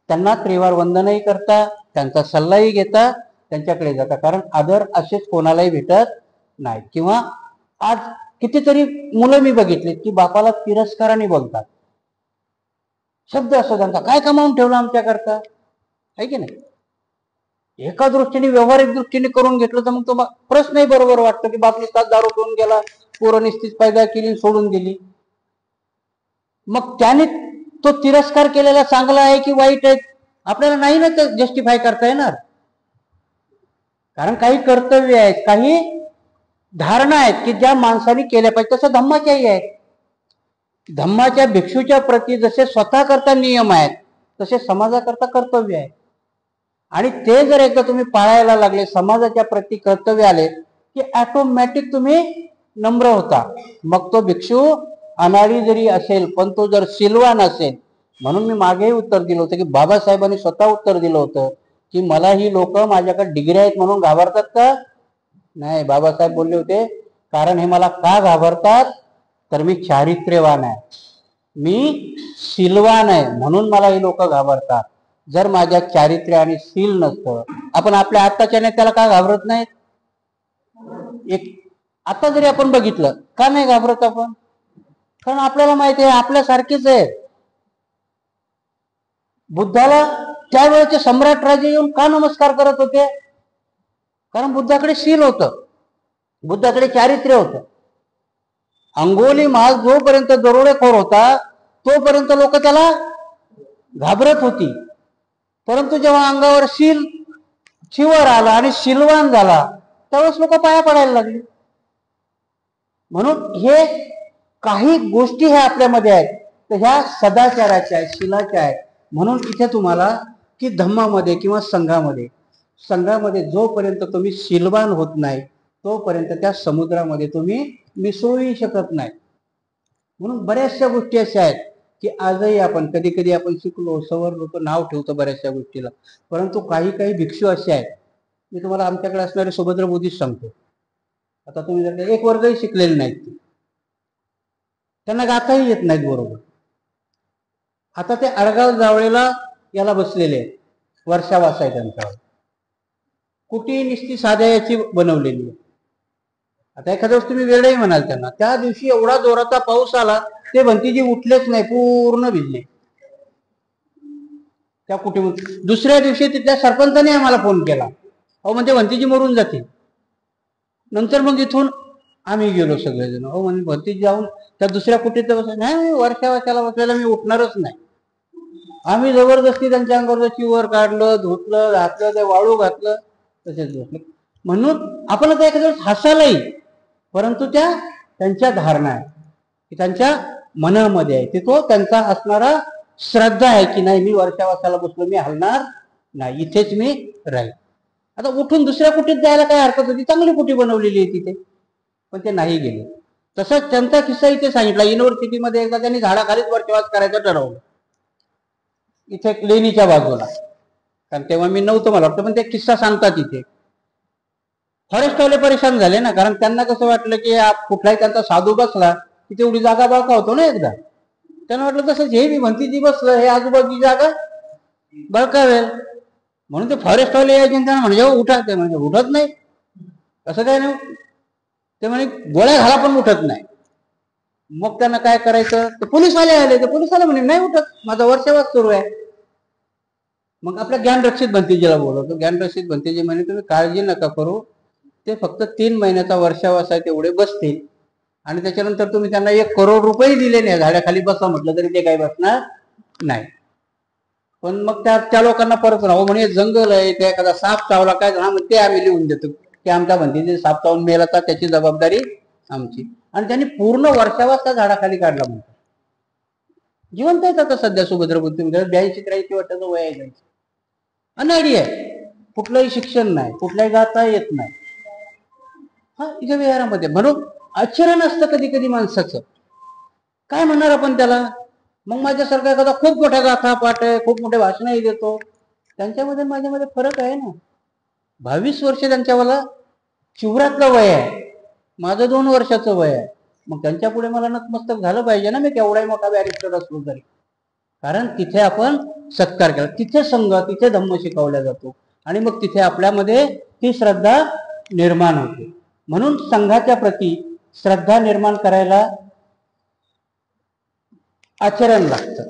A: त्यांना त्रिवार वंदनही करता, त्यांचा सल्लाही घेता, त्यांच्याकडे जाता. कारण आदर असेच कोणालाही भेटत नाही. किंवा आज कितीतरी मुलं मी बघितली की बापाला तिरस्काराने बोलतात, शब्द असो त्यांचा, काय कमावून ठेवलं आमच्याकरता, आहे की नाही. एका दृष्टीने व्यावहारिक दृष्टीने करून घेतलं तर मग तो प्रश्नही बरोबर वाटतो की बाप निस्ताच दारू पिऊन गेला, पोरं निस्तीच पैदा केली सोडून दिली. मग त्याने तो तिरस्कार केलेला चांगला आहे की वाईट आहे आपल्याला नाही ना ते जस्टिफाय करता येणार. कारण काही कर्तव्य आहेत, काही धारणा आहेत की ज्या माणसाने केल्या पाहिजे. तसं धम्माच्याही आहेत. धम्माच्या भिक्षूच्या प्रती जसे स्वतः करता नियम आहेत तसे समाजाकरता कर्तव्य आहे. आणि ते जर एकदा तुम्ही पाळायला लागले, समाजाच्या प्रती कर्तव्य आले की ऑटोमॅटिक तुम्ही नम्र होता. मग तो भिक्षू अनाडी जरी असेल पण तो जर सिलवान असेल. म्हणून मी मागेही उत्तर दिलं होतं की बाबासाहेबांनी स्वतः उत्तर दिलं होतं की मला ही लोक माझ्याकडे डिग्री आहेत म्हणून घाबरतात का? नाही. बाबासाहेब बोलले होते कारण हे मला का घाबरतात तर मी चारित्र्यवान आहे, मी शीलवान आहे, म्हणून मला ही लोक घाबरतात. जर माझ्या चारित्र्य आणि शील नसतं, आपण आपल्या आत्ताच्या नेत्याला का घाबरत नाहीत? एक आता जरी आपण बघितलं का नाही घाबरत आपण? कारण आपल्याला माहिती आहे आपल्यासारखेच आहे. बुद्धाला त्यावेळेचे सम्राट राजे येऊन का नमस्कार करत होते? कारण बुद्धाकडे शील होतं, बुद्धाकडे चारित्र्य होतं. अंगोली महाल जोपर्यंत दरोडेखोर होता तोपर्यंत लोक त्याला घाबरत होती. परंतु जेव्हा अंगावर शील शिवर आला आणि शीलवान झाला त्यावेळेस लोक पाया पडायला लागली. म्हणून हे काही गोष्टी ह्या आपल्यामध्ये आहेत तर ह्या सदाचाराच्या आहेत, शीलाच्या आहेत. म्हणून इथे तुम्हाला की धम्मामध्ये किंवा संघामध्ये जोपर्यंत तुम्ही शीलवान होत नाही तोपर्यंत त्या समुद्रामध्ये तुम्ही मिसळूही शकत नाही. म्हणून बऱ्याचशा गोष्टी अशा आहेत की आजही आपण कधी कधी आपण शिकलो सवरलो तर नाव ठेवतो बऱ्याचशा गोष्टीला. परंतु काही काही भिक्षू असे आहेत, मी तुम्हाला आमच्याकडे असणारे सुभद्र बुद्धिस्ट सांगतो. आता तुम्ही जर एक वर्गही शिकलेले नाहीत त्यांना गाताही येत नाहीत बरोबर. आता ते आडगाव जावळेला याला बसलेले आहेत, वर्षावास आहे त्यांच्यावर, कुठे निस्ती साध्या याची बनवलेली आहे. आता एखाद्या वेळेस तुम्ही वेळही म्हणाल त्यांना, त्या दिवशी एवढा जोराचा पाऊस आला ते भंतीजी उठलेच नाही, पूर्ण भिजले त्या कुठे. दुसऱ्या दिवशी तिथल्या सरपंचाने आम्हाला फोन केला, अहो म्हणजे भंतीजी मरून जाते. नंतर मग इथून आम्ही गेलो सगळेजण, अहो म्हणजे भंतीजी जाऊन त्या दुसऱ्या कुठे तर बस नाही, वर्षाला बसलेला मी उठणारच नाही. आम्ही जबरदस्ती त्यांच्या अंगावर चिवर काढलं, धुतलं, घातलं, ते वाळू घातलं, तसेच बसले. म्हणून आपण आता एखाद्या वेळेस हसायलाही, परंतु त्या त्यांच्या धारणा आहे की त्यांच्या मनामध्ये आहे, ते तो त्यांचा असणारा श्रद्धा आहे की नाही मी वर्षावासाला बसलो, मी हलणार नाही, इथेच मी राहील. आता उठून दुसऱ्या कुठेच जायला काय हरकत होती, चांगली कुठे बनवलेली आहे तिथे, पण ते नाही गेले. तसंच त्यांचा किस्सा इथे सांगितला. युनिव्हर्सिटीमध्ये एकदा त्यांनी झाडाखालीच वर्षवास करायचं ठरवलं, इथे लेणीच्या बाजूला, कारण तेव्हा मी नव्हतं मला वाटतं, पण ते किस्सा सांगतात इथे. फॉरेस्टवाले परेशान झाले ना, कारण त्यांना कसं वाटलं की कुठलाही त्यांचा साधू बसला की तेवढी जागा बळकावतो ना एकदा. त्यांना वाटलं तसंच हे मी भंतीजी बसलं, हे आजूबाजूची जागा बळकावेल, म्हणून ते फॉरेस्टवाले यायचे त्यांना म्हणजे उठा, ते म्हणजे उठत नाही, असं काय नाही, ते म्हणे गोळ्या घाला पण उठत नाही. मग त्यांना काय करायचं, ते पोलीसवाले आले, ते पोलीसवाले म्हणे नाही उठत, माझा वर्षावास सुरू आहे. मग आपल्या ज्ञानरक्षित भंतीजीला बोलवतो. ज्ञानरक्षित भंतीजी म्हणे तुम्ही काळजी नका करू, ते फक्त 3 महिन्याचा वर्षावास आहे, तेवढे बसतील, आणि त्याच्यानंतर तुम्ही त्यांना 1 करोड रुपये दिले नाही, झाडाखाली बसा म्हटलं तरी ते काही बसणार नाही. पण मग त्या लोकांना परत राहू म्हणे जंगल आहे, त्या एखादा साप चावला काय, हा ते आम्ही लिहून देतो की आमच्या भंतीजी साप चावून मेला तर त्याची जबाबदारी आमची. आणि त्यांनी पूर्ण वर्षावास त्या झाडाखाली काढला म्हणतात. जिवंत आहेत आता सध्या सुभद्र बुद्धी, 82-83 वर्षाचं वय आहे, अनाडी आहे, कुठलंही शिक्षण नाही, कुठल्याही गाता येत नाही, हा इथे विहारामध्ये. म्हणून आचरण असतं कधी कधी माणसाचं, काय म्हणणार आपण त्याला. मग माझ्यासारखा एखादा खूप मोठ्या गाथा पाठ आहे, खूप मोठे भाषणही देतो, त्यांच्यामध्ये माझ्यामध्ये फरक आहे ना. 22 वर्ष त्यांच्यावाला शिवरातलं वय आहे, माझं 2 वर्षाचं वय आहे. मग त्यांच्या पुढे मला नतमस्तक झालं पाहिजे ना, मी केवढाही मोठा बॅरिस्टर असलो तरी. कारण तिथे आपण सत्कार केला, तिथे संघ, तिथे धम्म शिकवला जातो, आणि मग तिथे आपल्यामध्ये ती श्रद्धा निर्माण होते. म्हणून संघाच्या प्रती श्रद्धा निर्माण करायला आचरण लागतं.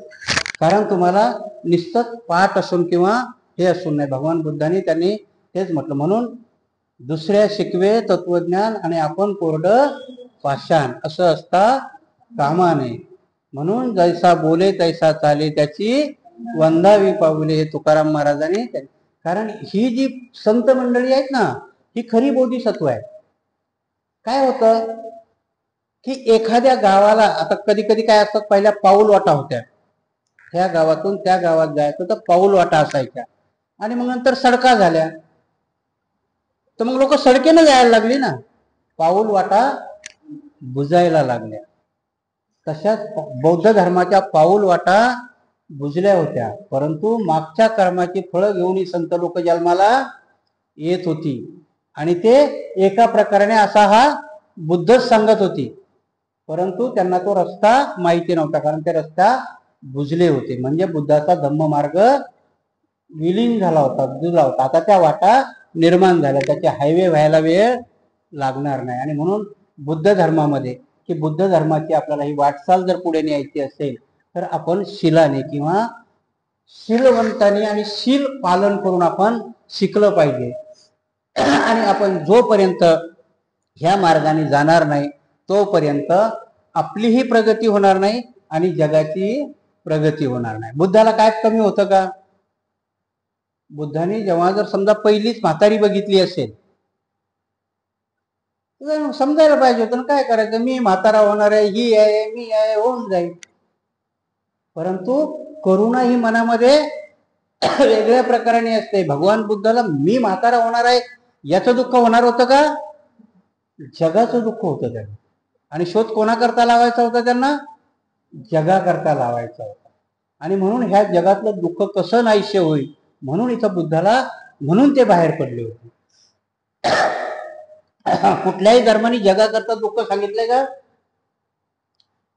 A: कारण तुम्हाला निश्चित पाठ असून किंवा हे असून नाही, भगवान बुद्धांनी त्यांनी तेच म्हटलं, म्हणून दुसऱ्या शिकवे तत्वज्ञान आणि आपण कोरडं पाषाण असं असता कामा नये. म्हणून जैसा बोले तैसा चाले, त्याची वंदावी पाऊले, हे तुकाराम महाराजांनी. कारण ही जी संत मंडळी आहेत ना, ही खरी बोधिसत्व आहे. काय होतं की एखाद्या गावाला, आता कधी कधी काय असतात, पहिल्या पाऊल वाटा होत्या, ह्या गावातून त्या गावात जायचं तर पाऊल वाटा असायच्या, आणि मग नंतर सडका झाल्या, तर मग लोक सडकेनं जायला लागली ना, पाऊल वाटा बुजायला लागल्या. तशाच बौद्ध धर्माच्या पाऊल वाटा बुजल्या होत्या, परंतु मागच्या कर्माची फळं घेऊन ही संत लोक जन्माला येत होती, आणि ते एका प्रकाराने असा हा बुद्धच सांगत होती, परंतु त्यांना तो रस्ता माहिती नव्हता, कारण ते रस्ता बुजले होते. म्हणजे बुद्धाचा धम्म मार्ग विलीन झाला होता, बुजला होता. आता त्या वाटा निर्माण झाल्या, त्याचे हायवे व्हायला वेळ लागणार नाही. आणि म्हणून बुद्ध धर्मामध्ये, की बुद्ध धर्माची आपल्याला ही वाटचाल जर पुढे न्यायची असेल, तर आपण शिलाने किंवा शीलवंतांनी आणि शील पालन करून आपण शिकलं पाहिजे. आणि आपण जोपर्यंत ह्या मार्गाने जाणार नाही, तोपर्यंत आपलीही प्रगती होणार नाही आणि जगाची प्रगती होणार नाही. बुद्धाला काय कमी होतं का? बुद्धाने जेव्हा जर समजा पहिलीच म्हातारी बघितली असेल, समजायला पाहिजे होतं ना, काय करायचं, मी म्हातारा होणार आहे, ही आहे, मी आहे, होऊन जाईल. परंतु करुणा ही मनामध्ये वेगळ्या प्रकाराने असते. भगवान बुद्धाला मी म्हातारा होणार आहे याचं दुःख होणार होतं का? जगाचं दुःख होतं त्यांना. आणि शोध कोणाकरता लावायचा होता त्यांना? जगाकरता लावायचा होता. आणि म्हणून ह्या जगातलं दुःख कसं नाहीशे होईल, म्हणून इथं बुद्धाला, म्हणून ते बाहेर पडले होते. कुठल्याही धर्माने जगाकरता दुःख सांगितलंय का?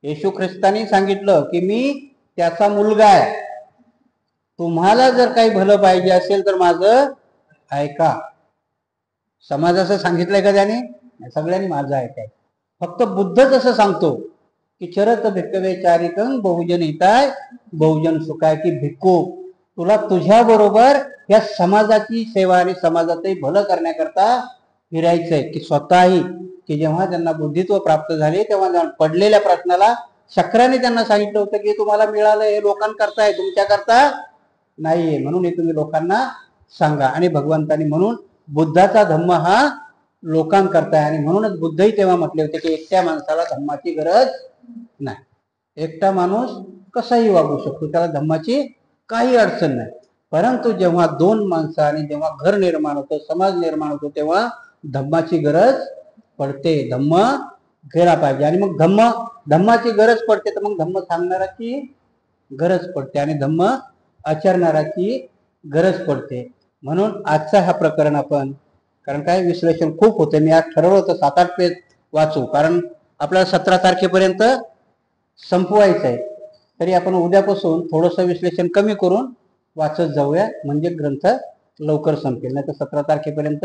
A: येशू ख्रिस्तानी सांगितलं की मी त्याचा मुलगा आहे, तुम्हाला जर काही भलं पाहिजे असेल तर माझं ऐका. समाजाचं सांगितलंय का त्याने? सगळ्यांनी माझं ऐकाय. फक्त बुद्धच असं सांगतो की चरत भिक्कवे चारिकं बहुजन हिताय बहुजन सुखाय, की भिक्खू तुला तुझ्या बरोबर या समाजाची सेवा आणि समाजाचंही भलं करण्याकरता फिरायचंय. की स्वतःही की जेव्हा त्यांना बुद्धित्व प्राप्त झाले तेव्हा पडलेल्या प्रश्नाला शक्राने त्यांना सांगितलं होतं की तुम्हाला मिळालं हे लोकांकरता आहे, तुमच्याकरता नाहीये, म्हणून हे तुम्ही लोकांना सांगा. आणि भगवंतांनी म्हणून बुद्धाचा धम्म हा लोकांकरता आहे. आणि म्हणूनच बुद्धही तेव्हा म्हटले होते की एकट्या माणसाला धम्माची गरज नाही. एकटा माणूस कसाही वागू शकतो, त्याला धम्माची काही अडचण नाही. परंतु जेव्हा दोन माणसं आणि जेव्हा घर निर्माण होतं, समाज निर्माण होतो, तेव्हा धम्माची गरज पडते. धम्म गेला पाहिजे. आणि मग धम्माची गरज पडते तर मग धम्म सांगणाराची गरज पडते आणि धम्म आचरणाराची गरज पडते. म्हणून आजचा हा प्रकरण आपण, कारण काय विश्लेषण खूप होते, मी आज ठरवलं होतं 7-8 पेज वाचू, कारण आपल्याला 17 तारखेपर्यंत संपवायचं आहे. तरी आपण उद्यापासून थोडंसं विश्लेषण कमी करून वाचत जाऊया, म्हणजे ग्रंथ लवकर संपेल. नाही तर 17 तारखेपर्यंत